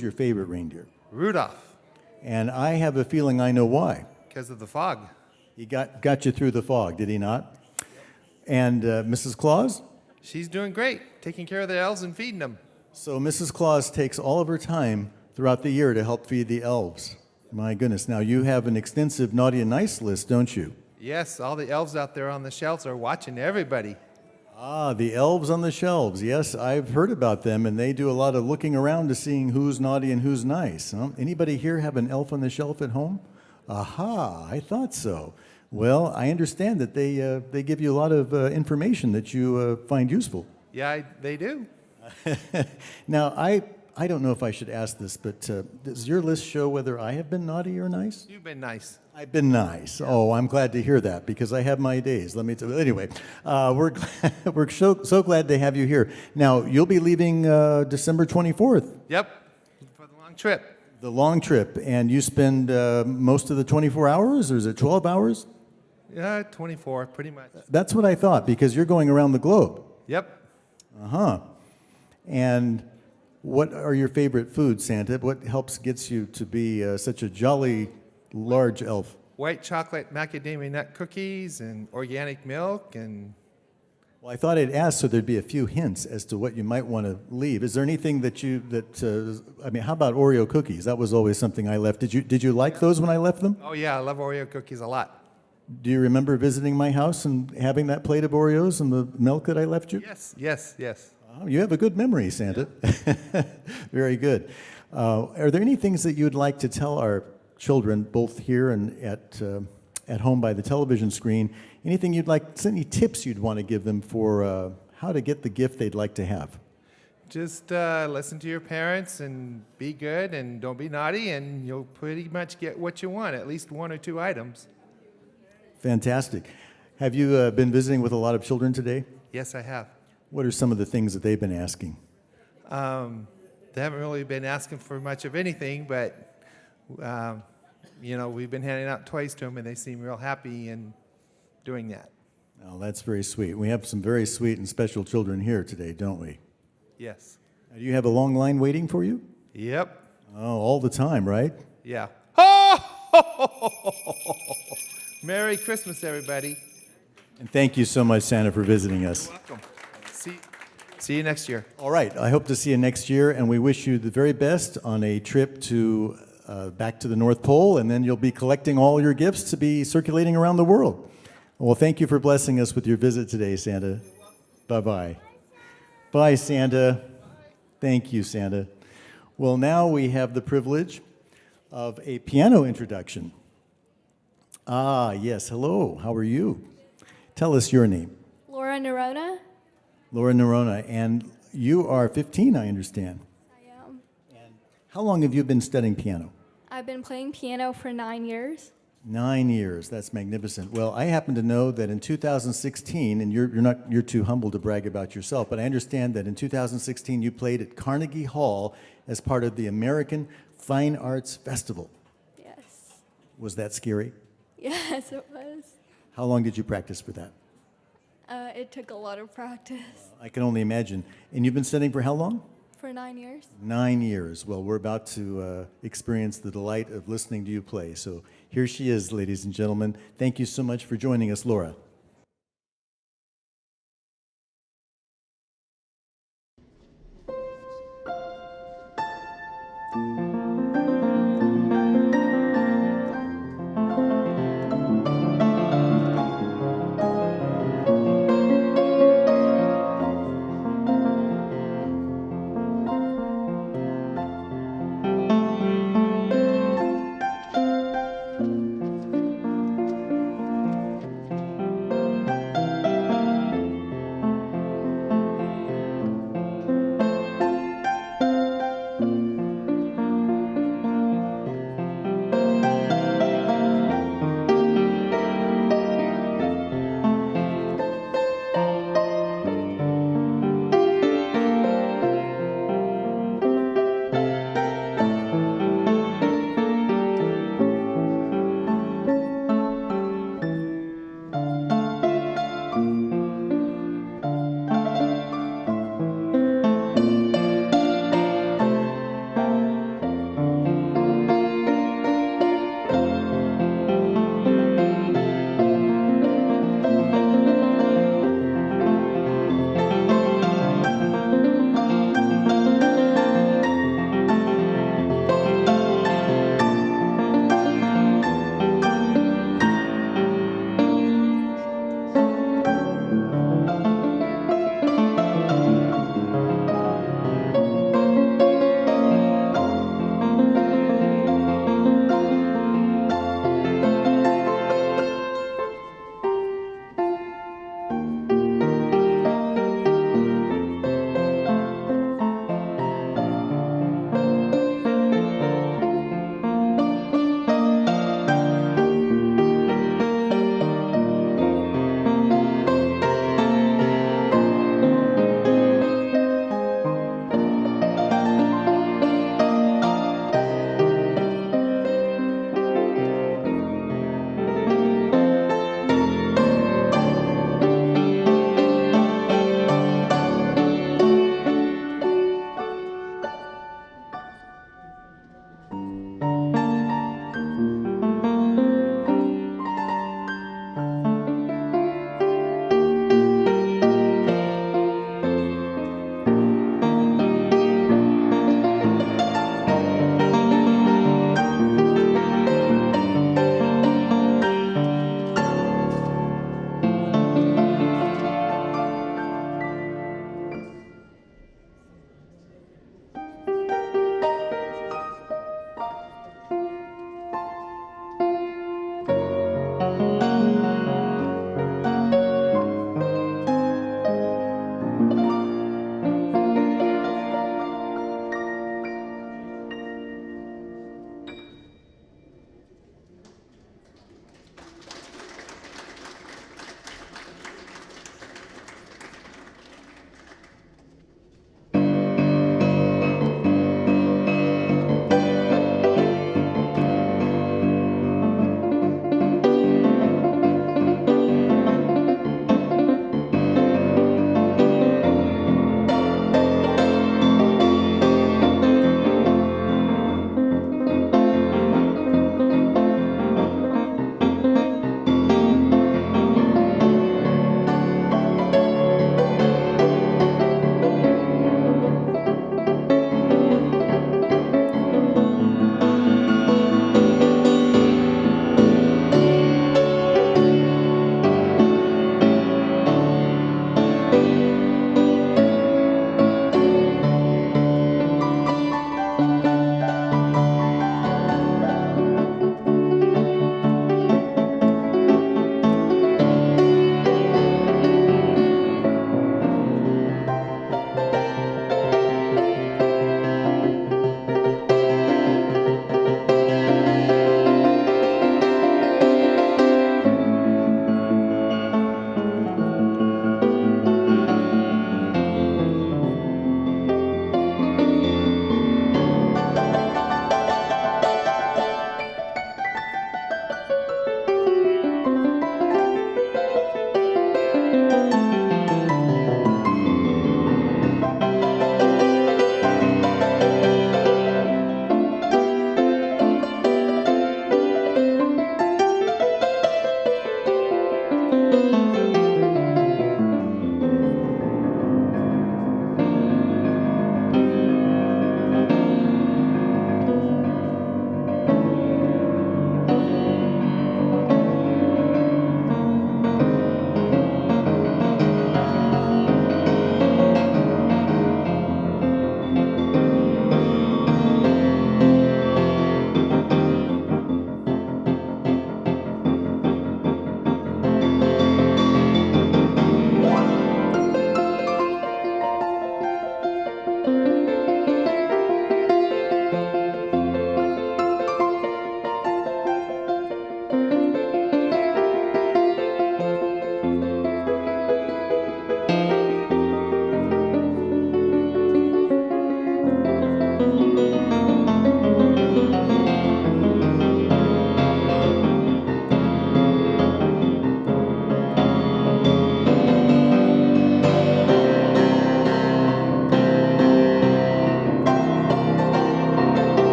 your favorite reindeer? Rudolph, And I have a feeling I know why. because of the fog. He got you through the fog, did he not? And Mrs. Claus? She's doing great, taking care of the elves and feeding them. So Mrs. Claus takes all of her time throughout the year to help feed the elves. My goodness. Now you have an extensive naughty and nice list, don't you? Yes, all the elves out there on the shelves are watching everybody. Ah, the elves on the shelves. Yes, I've heard about them, and they do a lot of looking around to seeing who's naughty and who's nice. Huh? Anybody here have an elf on the shelf at home? Aha, I thought so. Well, I understand that they give you a lot of information that you find useful. Yeah, they do. Now, I don't know if I should ask this, but does your list show whether I have been naughty or nice? You've been nice. I've been nice. Oh, I'm glad to hear that because I have my days. Let me tell you. Anyway, we're so glad to have you here. Now, you'll be leaving December 24th. Yep, for the long trip. The long trip, and you spend most of the 24 hours, or is it 12 hours? Yeah, 24, pretty much. That's what I thought, because you're going around the globe. Yep. Uh-huh. And what are your favorite foods, Santa? What gets you to be such a jolly, large elf? White chocolate macadamia nut cookies and organic milk and... Well, I thought I'd ask so there'd be a few hints as to what you might want to leave. Is there anything I mean, how about Oreo cookies? That was always something I left. Did you like those when I left them? Oh yeah, I love Oreo cookies a lot. Do you remember visiting my house and having that plate of Oreos and the milk that I left you? Yes. Oh, you have a good memory, Santa. Very good. Are there any things that you'd like to tell our children, both here and at home by the television screen? Anything any tips you'd want to give them for how to get the gift they'd like to have? Just listen to your parents and be good and don't be naughty and you'll pretty much get what you want, at least one or two items. Fantastic. Have you been visiting with a lot of children today? Yes, I have. What are some of the things that they've been asking? They haven't really been asking for much of anything, but, we've been handing out toys to them, and they seem real happy in doing that. Oh, that's very sweet. We have some very sweet and special children here today, don't we? Yes. Do you have a long line waiting for you? Yep. Oh, all the time, right? Yeah. Merry Christmas, everybody. And thank you so much, Santa, for visiting us. You're welcome. See you next year. All right. I hope to see you next year, and we wish you the very best on a trip to back to the North Pole, and then you'll be collecting all your gifts to be circulating around the world. Well, thank you for blessing us with your visit today, Santa. Bye-bye. Bye, Santa. Thank you, Santa. Well, now we have the privilege of a piano introduction. Ah, yes. Hello. How are you? Tell us your name. Laura Nerona. Laura Nerona. And you are 15, I understand. I am. And how long have you been studying piano? I've been playing piano for 9 years. 9 years. That's magnificent. Well, I happen to know that in 2016, and you're too humble to brag about yourself, but I understand that in 2016 you played at Carnegie Hall as part of the American Fine Arts Festival. Yes. Was that scary? Yes, it was. How long did you practice for that? It took a lot of practice. I can only imagine. And you've been studying for how long? For 9 years. 9 years. Well, we're about to experience the delight of listening to you play. So here she is, ladies and gentlemen. Thank you so much for joining us, Laura.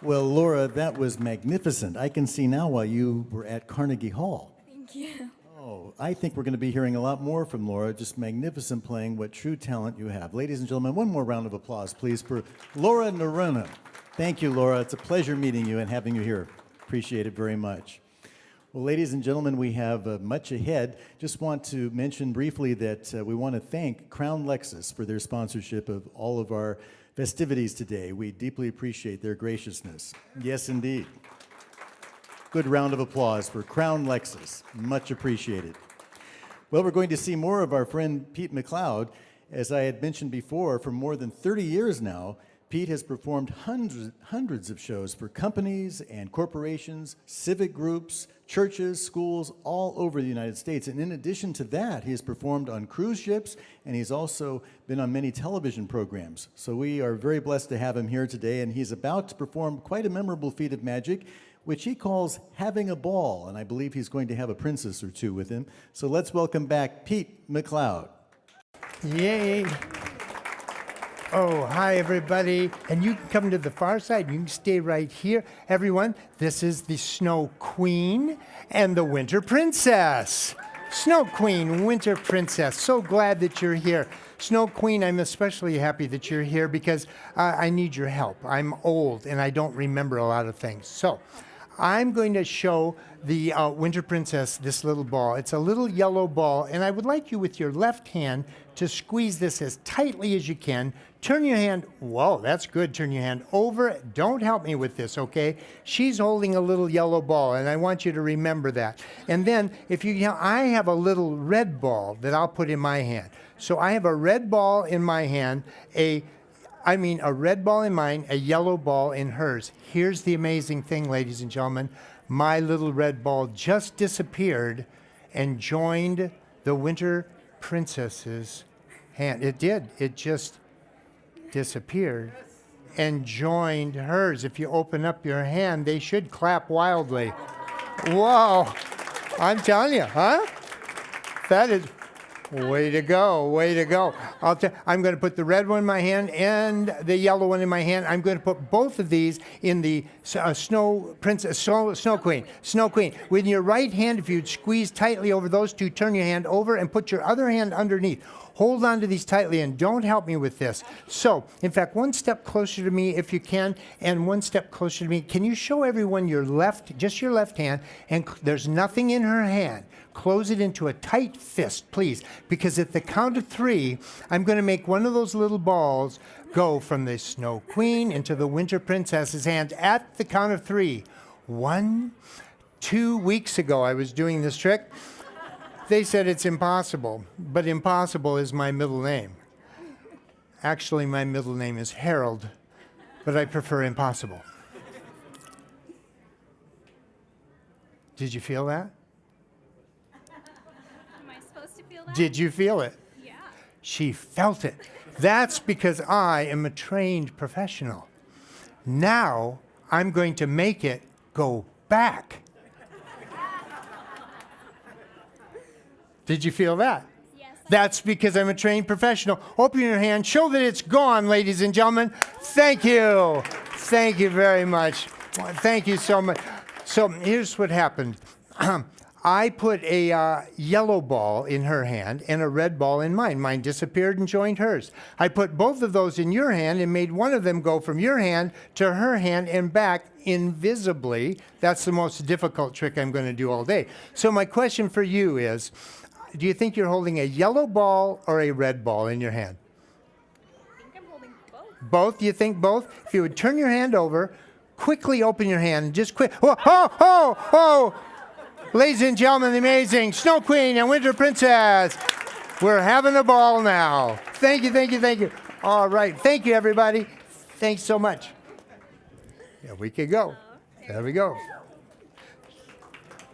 Well, Laura, that was magnificent. I can see now why you were at Carnegie Hall. Thank you. Oh, I think we're going to be hearing a lot more from Laura. Just magnificent playing. What true talent you have. Ladies and gentlemen, one more round of applause, please, for Laura Naruna. Thank you, Laura. It's a pleasure meeting you and having you here. Appreciate it very much. Well, ladies and gentlemen, we have much ahead. Just want to mention briefly that we want to thank Crown Lexus for their sponsorship of all of our festivities today. We deeply appreciate their graciousness. Yes, indeed. Good round of applause for Crown Lexus. Much appreciated. Well, we're going to see more of our friend Pete McLeod. As I had mentioned before, for more than 30 years now, Pete has performed hundreds of shows for companies and corporations, civic groups, churches, schools all over the United States. And in addition to that, he has performed on cruise ships, and he's also been on many television programs. So we are very blessed to have him here today, and he's about to perform quite a memorable feat of magic, which he calls having a ball. And I believe he's going to have a princess or two with him. So let's welcome back Pete McLeod. Yay. Oh, hi, everybody. And you can come to the far side. You can stay right here. Everyone, this is the Snow Queen and the Winter Princess. Snow Queen, Winter Princess. So glad that you're here. Snow Queen, I'm especially happy that you're here because I need your help. I'm old and I don't remember a lot of things. So I'm going to show the Winter Princess this little ball. It's a little yellow ball, and I would like you with your left hand to squeeze this as tightly as you can. Turn your hand, whoa, that's good. Turn your hand over. Don't help me with this, okay? She's holding a little yellow ball, and I want you to remember that. And then, if you can, I have a little red ball that I'll put in my hand. So I have a red ball in my hand, a red ball in mine, a yellow ball in hers. Here's the amazing thing, ladies and gentlemen. My little red ball just disappeared and joined the Winter Princess's hand. It did. It just disappeared and joined hers. If you open up your hand, they should clap wildly. Whoa. I'm telling you, huh? That is... Way to go, way to go. I'm going to put the red one in my hand and the yellow one in my hand. I'm going to put both of these in the Snow Queen. Snow Queen. With your right hand, if you'd squeeze tightly over those two, turn your hand over and put your other hand underneath. Hold on to these tightly and don't help me with this. So, in fact, one step closer to me if you can, and one step closer to me. Can you show everyone your left, just your left hand, and there's nothing in her hand. Close it into a tight fist, please, because at the count of 3, I'm going to make one of those little balls go from the Snow Queen into the Winter Princess's hand at the count of 3. 1, 2 weeks ago, I was doing this trick. They said it's impossible, but impossible is my middle name. Actually, my middle name is Harold, but I prefer impossible. Did you feel that? Am I supposed to feel that? Did you feel it? Yeah. She felt it. That's because I am a trained professional. Now I'm going to make it go back. Did you feel that? Yes. That's because I'm a trained professional. Open your hand. Show that it's gone, ladies and gentlemen. Thank you. Thank you very much. Thank you so much. So here's what happened. I put a yellow ball in her hand and a red ball in mine. Mine disappeared and joined hers. I put both of those in your hand and made one of them go from your hand to her hand and back invisibly. That's the most difficult trick I'm going to do all day. So my question for you is, do you think you're holding a yellow ball or a red ball in your hand? I think I'm holding both. Both? You think both? If you would turn your hand over, quickly open your hand, and just quick. Oh, oh, oh, oh! Ladies and gentlemen, the amazing Snow Queen and Winter Princess. We're having a ball now. Thank you, thank you, thank you. All right. Thank you, everybody. Thanks so much. Yeah, we could go. There we go.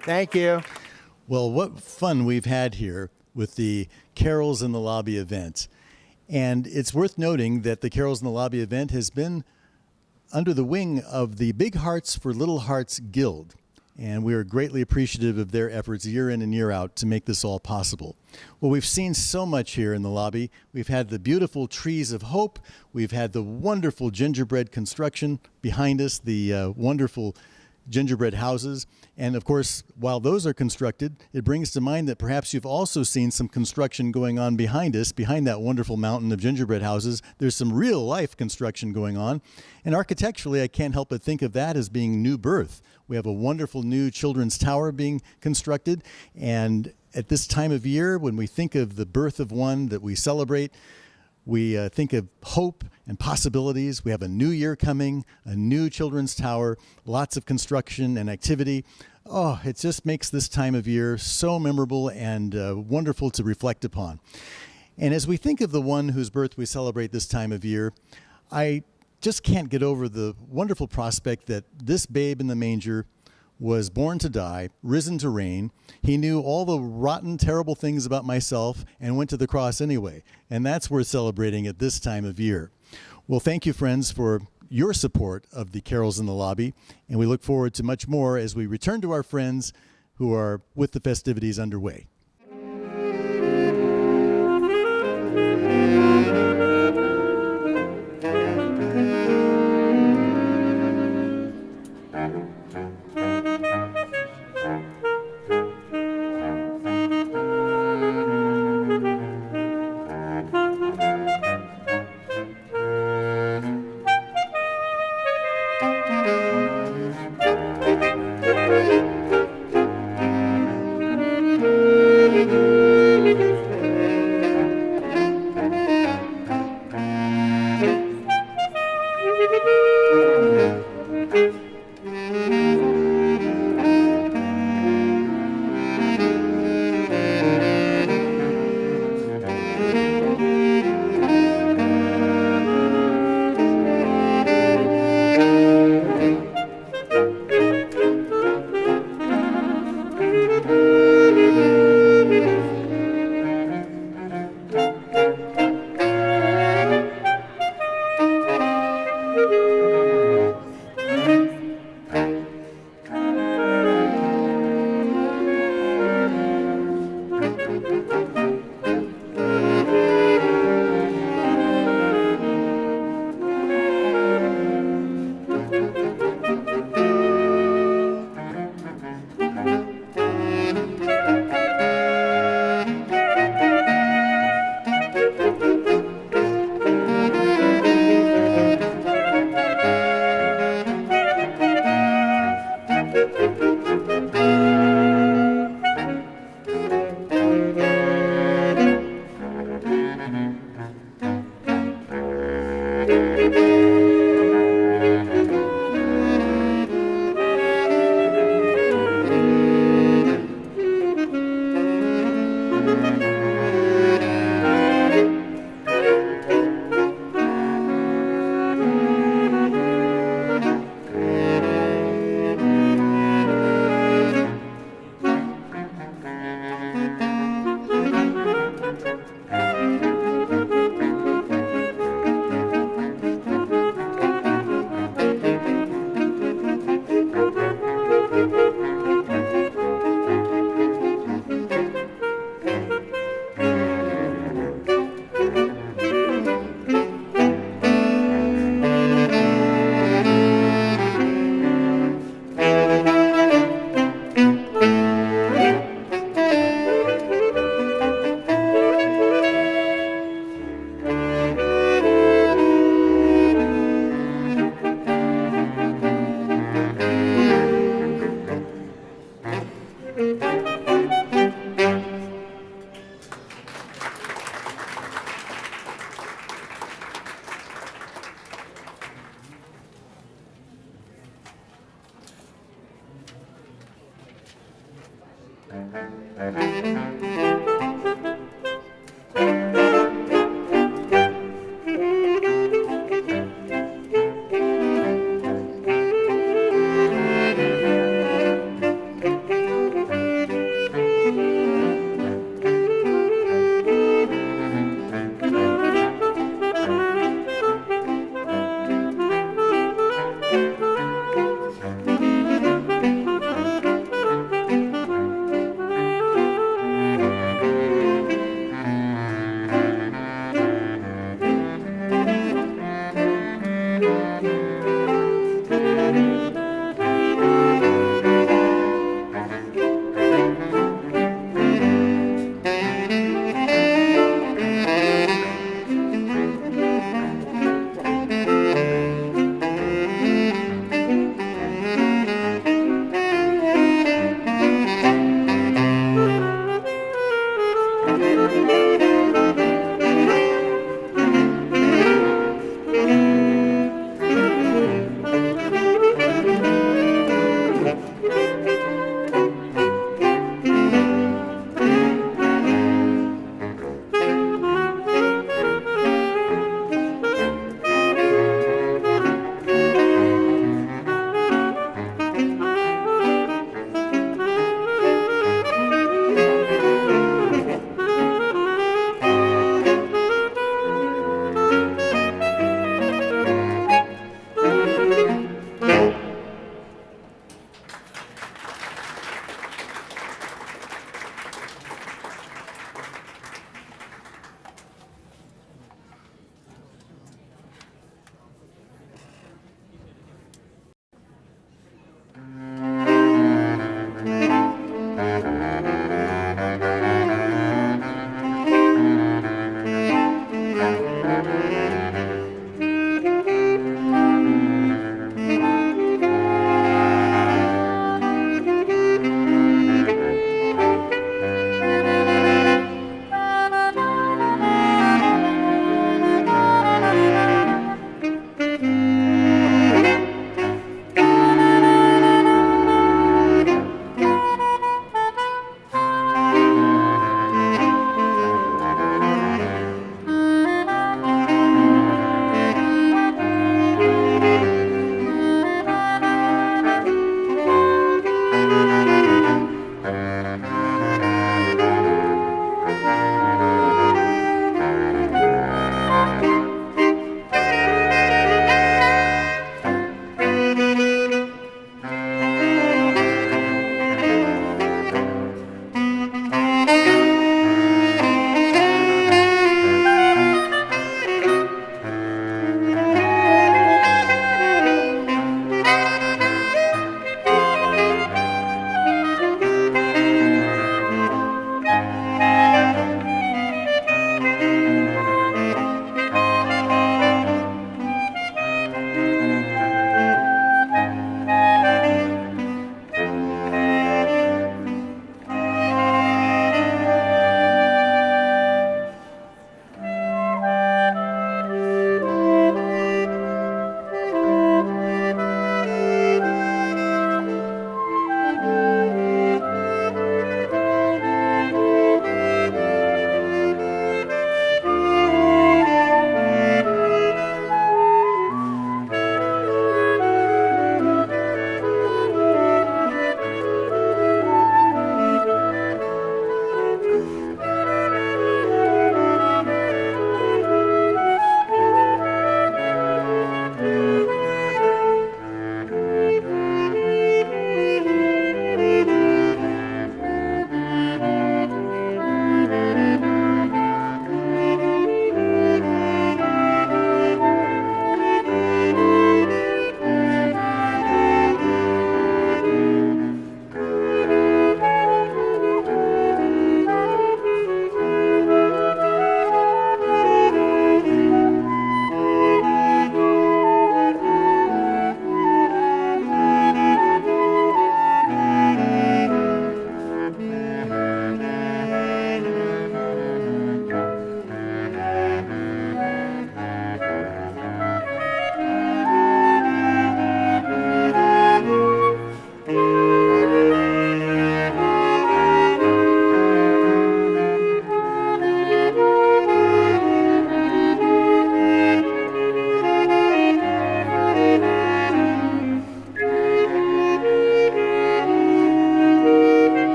Thank you. Well, what fun we've had here with the Carols in the Lobby event. And it's worth noting that the Carols in the Lobby event has been under the wing of the Big Hearts for Little Hearts Guild. and we are greatly appreciative of their efforts year in and year out to make this all possible. Well, we've seen so much here in the lobby. We've had the beautiful trees of hope. We've had the wonderful gingerbread construction behind us, the wonderful gingerbread houses. And of course, while those are constructed, it brings to mind that perhaps you've also seen some construction going on behind us, behind that wonderful mountain of gingerbread houses. There's some real life construction going on. And architecturally, I can't help but think of that as being new birth. We have a wonderful new children's tower being constructed. And at this time of year, when we think of the birth of one that we celebrate, we think of hope and possibilities. We have a new year coming, a new children's tower, lots of construction and activity. Oh, it just makes this time of year so memorable and wonderful to reflect upon. And as we think of the one whose birth we celebrate this time of year, I just can't get over the wonderful prospect that this babe in the manger was born to die, risen to reign. He knew all the rotten, terrible things about myself and went to the cross anyway. And that's worth celebrating at this time of year. Well, thank you, friends, for your support of the Carols in the Lobby. And we look forward to much more as we return to our friends who are with the festivities underway.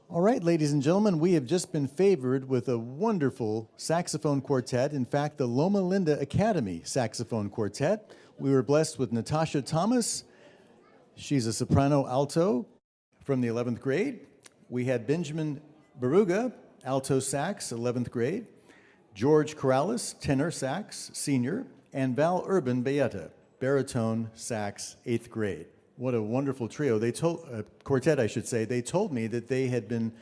All right, ladies and gentlemen, we have just been favored with a wonderful saxophone quartet. In fact, the Loma Linda Academy Saxophone Quartet. We were blessed with Natasha Thomas. She's a soprano alto from the 11th grade. We had Benjamin Baruga, alto sax, 11th grade. George Corrales, tenor sax, senior. And Val Urban Bayetta, baritone sax, 8th grade. What a wonderful trio. They told, quartet, I should say. They told me that they had been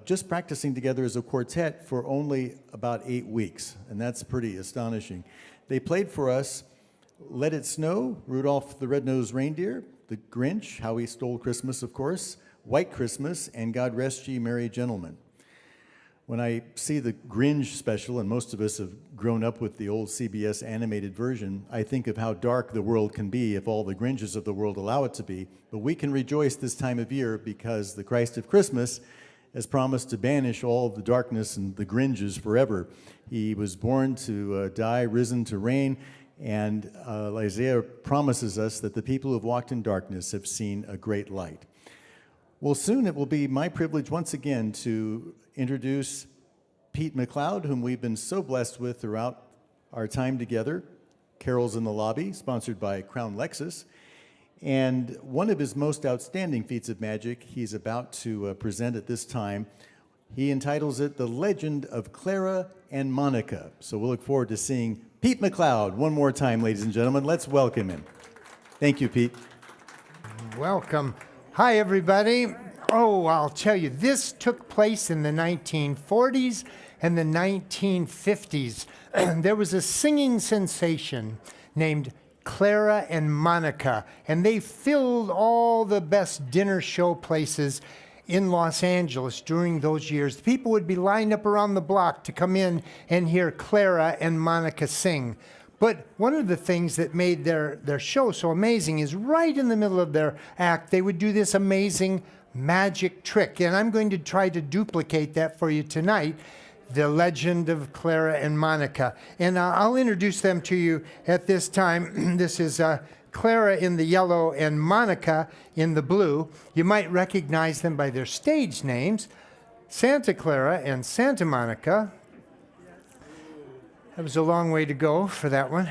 just practicing together as a quartet for only about 8 weeks, and that's pretty astonishing. They played for us Let It Snow, Rudolph the Red-Nosed Reindeer, The Grinch, How He Stole Christmas, of course, White Christmas, and God Rest Ye Merry Gentlemen. When I see the Grinch special, and most of us have grown up with the old CBS animated version, I think of how dark the world can be if all the Grinches of the world allow it to be. But we can rejoice this time of year because the Christ of Christmas has promised to banish all of the darkness and the Grinches forever. He was born to die, risen to reign, and Isaiah promises us that the people who have walked in darkness have seen a great light. Well, soon it will be my privilege once again to introduce Pete McLeod, whom we've been so blessed with throughout our time together, Carols in the Lobby, sponsored by Crown Lexus. And one of his most outstanding feats of magic he's about to present at this time. He entitles it The Legend of Clara and Monica. So we'll look forward to seeing Pete McLeod one more time, ladies and gentlemen. Let's welcome him. Thank you, Pete. Welcome. Hi, everybody. Oh, I'll tell you, this took place in the 1940s and the 1950s. There was a singing sensation named Clara and Monica, and they filled all the best dinner show places in Los Angeles during those years. People would be lined up around the block to come in and hear Clara and Monica sing. But one of the things that made their show so amazing is right in the middle of their act, they would do this amazing magic trick. And I'm going to try to duplicate that for you tonight, The Legend of Clara and Monica. And I'll introduce them to you at this time. This is Clara in the yellow and Monica in the blue. You might recognize them by their stage names, Santa Clara and Santa Monica. That was a long way to go for that one.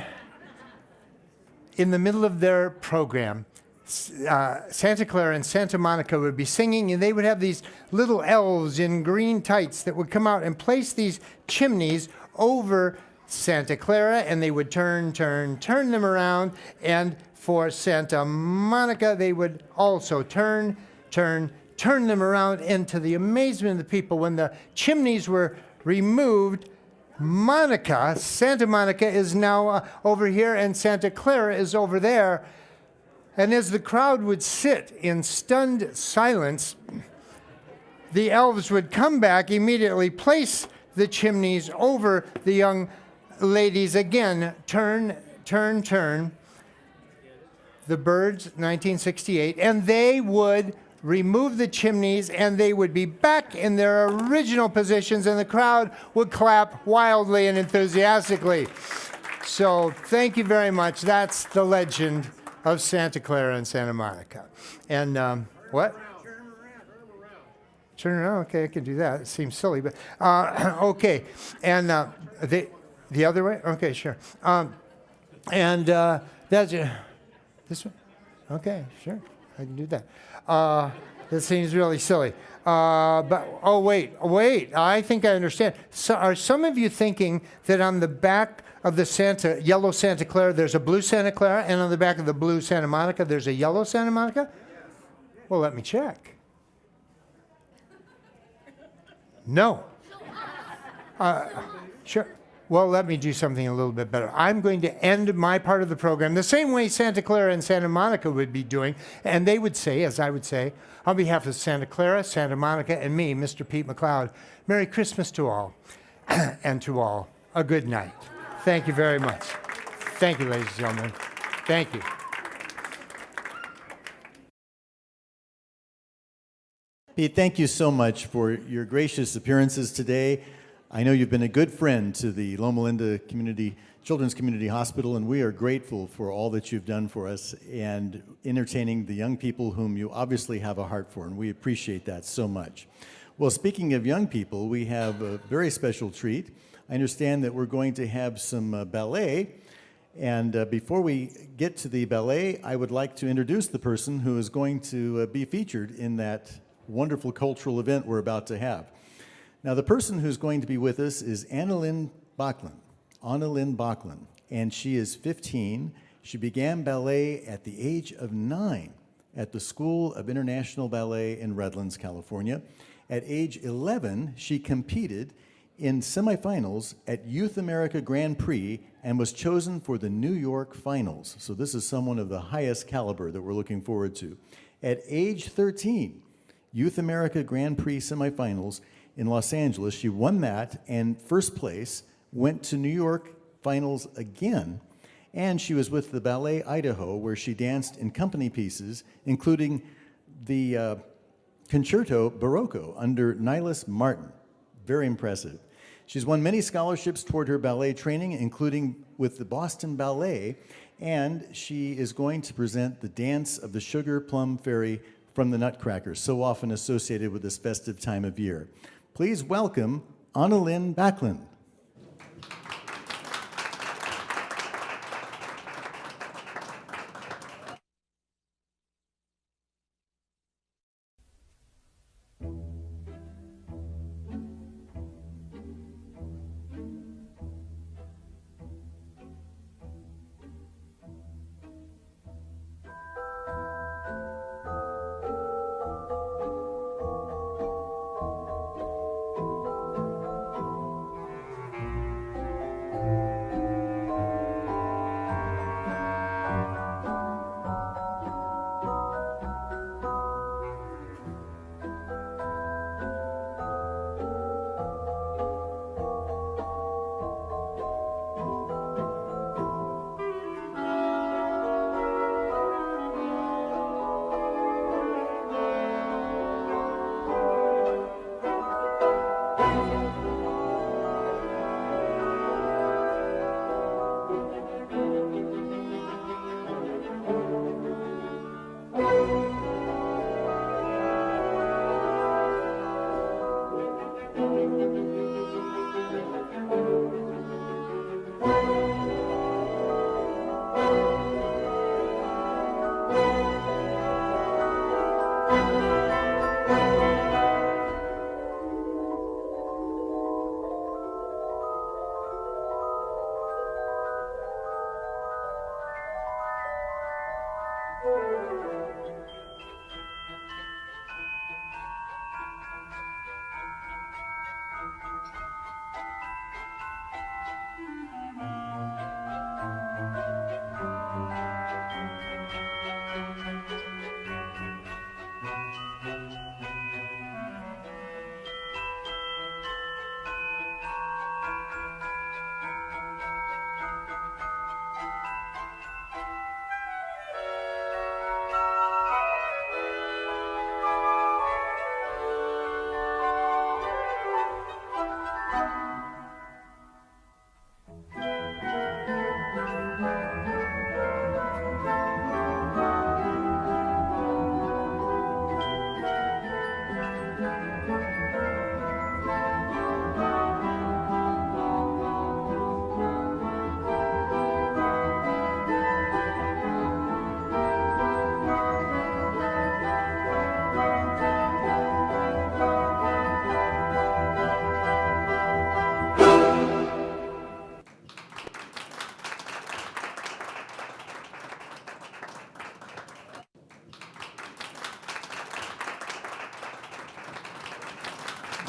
In the middle of their program, Santa Clara and Santa Monica would be singing, and they would have these little elves in green tights that would come out and place these chimneys over Santa Clara, and they would turn them around. And for Santa Monica, they would also turn them around. And to the amazement of the people, when the chimneys were removed, Santa Monica is now over here, and Santa Clara is over there. And as the crowd would sit in stunned silence, the elves would come back immediately, place the chimneys over the young ladies again, turn. The Birds, 1968, and they would remove the chimneys, and they would be back in their original positions, and the crowd would clap wildly and enthusiastically. So thank you very much. That's the legend of Santa Clara and Santa Monica. And what? Turn around. Okay, I can do that. It seems silly, but okay. And the other way? Okay, sure. And that's this one? Okay, sure. I can do that. That seems really silly. But wait. I think I understand. So are some of you thinking that on the back of the yellow Santa Clara, there's a blue Santa Clara, and on the back of the blue Santa Monica, there's a yellow Santa Monica? Well, let me check. No. Sure. Well, let me do something a little bit better. I'm going to end my part of the program the same way Santa Clara and Santa Monica would be doing, and they would say, as I would say, on behalf of Santa Clara, Santa Monica, and me, Mr. Pete McLeod, Merry Christmas to all, and to all, a good night. Thank you very much. Thank you, ladies and gentlemen. Thank you. Pete, thank you so much for your gracious appearances today. I know you've been a good friend to the Loma Linda Children's Community Hospital, and we are grateful for all that you've done for us and entertaining the young people whom you obviously have a heart for, and we appreciate that so much. Well, speaking of young people, we have a very special treat. I understand that we're going to have some ballet, and before we get to the ballet, I would like to introduce the person who is going to be featured in that wonderful cultural event we're about to have. Now, the person who's going to be with us is Anna Lynn Bachlan, and she is 15. She began ballet at the age of 9 at the School of International Ballet in Redlands, California. At age 11, she competed in semifinals at Youth America Grand Prix and was chosen for the New York finals. So this is someone of the highest caliber that we're looking forward to. At age 13, Youth America Grand Prix semifinals in Los Angeles, she won that, and first place, went to New York finals again, and she was with the Ballet Idaho, where she danced in company pieces, including the Concerto Barocco under Niles Martin. Very impressive. She's won many scholarships toward her ballet training, including with the Boston Ballet, and she is going to present the Dance of the Sugar Plum Fairy from the Nutcracker, so often associated with this festive time of year. Please welcome Anna Lynn Bachlan.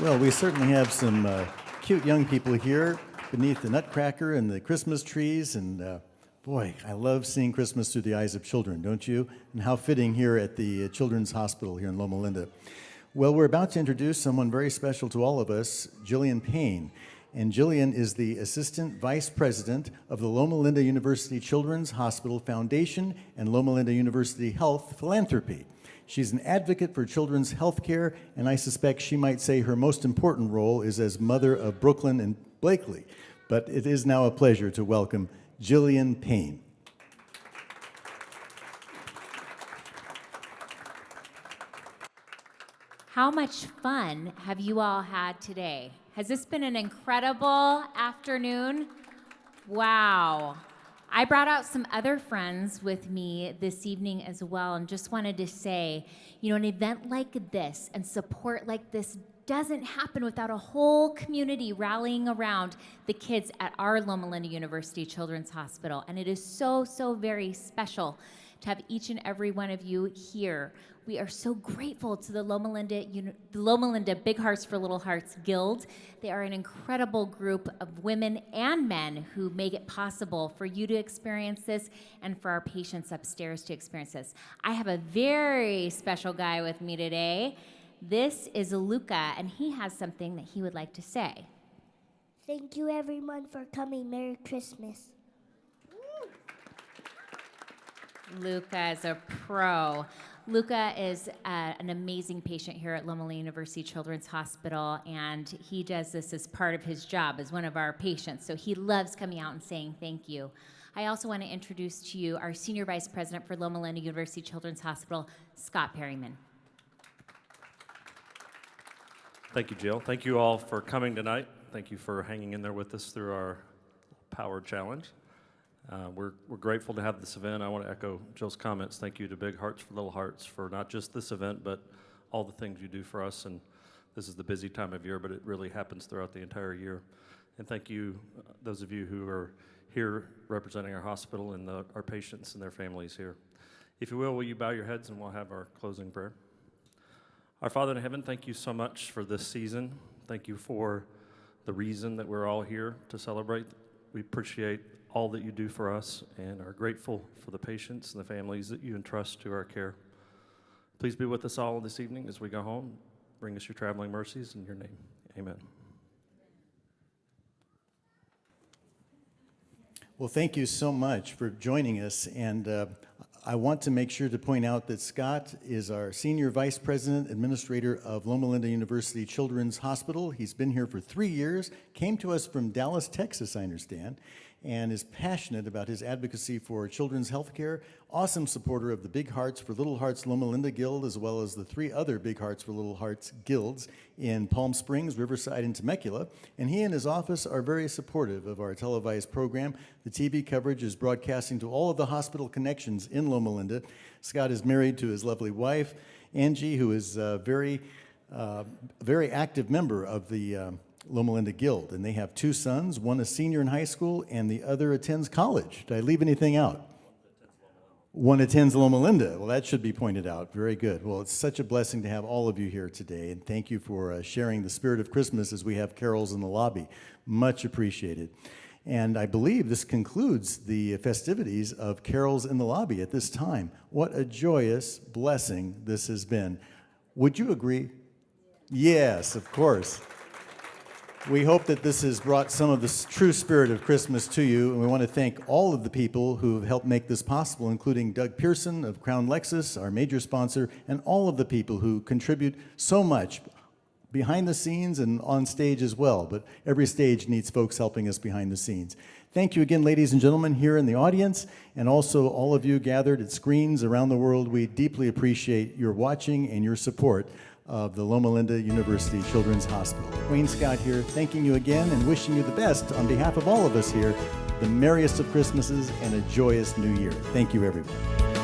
Well, we certainly have some cute young people here beneath the nutcracker and the Christmas trees. And boy, I love seeing Christmas through the eyes of children, don't you? And how fitting here at the Children's Hospital here in Loma Linda. Well, we're about to introduce someone very special to all of us, Jillian Payne. And Jillian is the Assistant Vice President of the Loma Linda University Children's Hospital Foundation and Loma Linda University Health Philanthropy. She's an advocate for children's health care, and I suspect she might say her most important role is as mother of Brooklyn and Blakely. But it is now a pleasure to welcome Jillian Payne. How much fun have you all had today? Has this been an incredible afternoon? Wow. I brought out some other friends with me this evening as well, and just wanted to say, you know, an event like this and support like this doesn't happen without a whole community rallying around the kids at our Loma Linda University Children's Hospital. And it is so, so very special to have each and every one of you here. We are so grateful to the Loma Linda Big Hearts for Little Hearts Guild. They are an incredible group of women and men who make it possible for you to experience this and for our patients upstairs to experience this. I have a very special guy with me today. This is Luca, and he has something that he would like to say. Thank you, everyone, for coming. Merry Christmas. Luca is a pro. Luca is an amazing patient here at Loma Linda University Children's Hospital, and he does this as part of his job as one of our patients, so he loves coming out and saying thank you. I also want to introduce to you our Senior Vice President for Loma Linda University Children's Hospital, Scott Perryman. Thank you, Jill. Thank you all for coming tonight. Thank you for hanging in there with us through our power challenge. We're grateful to have this event. I want to echo Jill's comments. Thank you to Big Hearts for Little Hearts for not just this event, but all the things you do for us. And this is the busy time of year, but it really happens throughout the entire year. And thank you, those of you who are here representing our hospital and our patients and their families here. If you will you bow your heads and we'll have our closing prayer. Our Father in heaven, thank you so much for this season. Thank you for the reason that we're all here to celebrate. We appreciate all that you do for us and are grateful for the patients and the families that you entrust to our care. Please be with us all this evening as we go home. Bring us your traveling mercies in your name. Amen. Well, thank you so much for joining us. And I want to make sure to point out that Scott is our Senior Vice President Administrator of Loma Linda University Children's Hospital. He's been here for 3 years, came to us from Dallas, Texas, I understand, and is passionate about his advocacy for children's health care, awesome supporter of the Big Hearts for Little Hearts Loma Linda Guild, as well as the 3 other Big Hearts for Little Hearts guilds in Palm Springs, Riverside, and Temecula. And he and his office are very supportive of our televised program. The TV coverage is broadcasting to all of the hospital connections in Loma Linda. Scott is married to his lovely wife, Angie, who is a very active member of the Loma Linda Guild, and they have 2 sons, one a senior in high school and the other attends college. Did I leave anything out? One attends Loma Linda. Well, that should be pointed out. Very good. Well, it's such a blessing to have all of you here today, and thank you for sharing the spirit of Christmas as we have carols in the lobby. Much appreciated. And I believe this concludes the festivities of Carols in the Lobby at this time. What a joyous blessing this has been. Would you agree? Yes, of course. We hope that this has brought some of the true spirit of Christmas to you, and we want to thank all of the people who have helped make this possible, including Doug Pearson of Crown Lexus, our major sponsor, and all of the people who contribute so much behind the scenes and on stage as well, but every stage needs folks helping us behind the scenes. Thank you again, ladies and gentlemen, here in the audience, and also all of you gathered at screens around the world. We deeply appreciate your watching and your support of the Loma Linda University Children's Hospital. Wayne Scott here, thanking you again and wishing you the best on behalf of all of us here, the merriest of Christmases and a joyous new year. Thank you, everyone.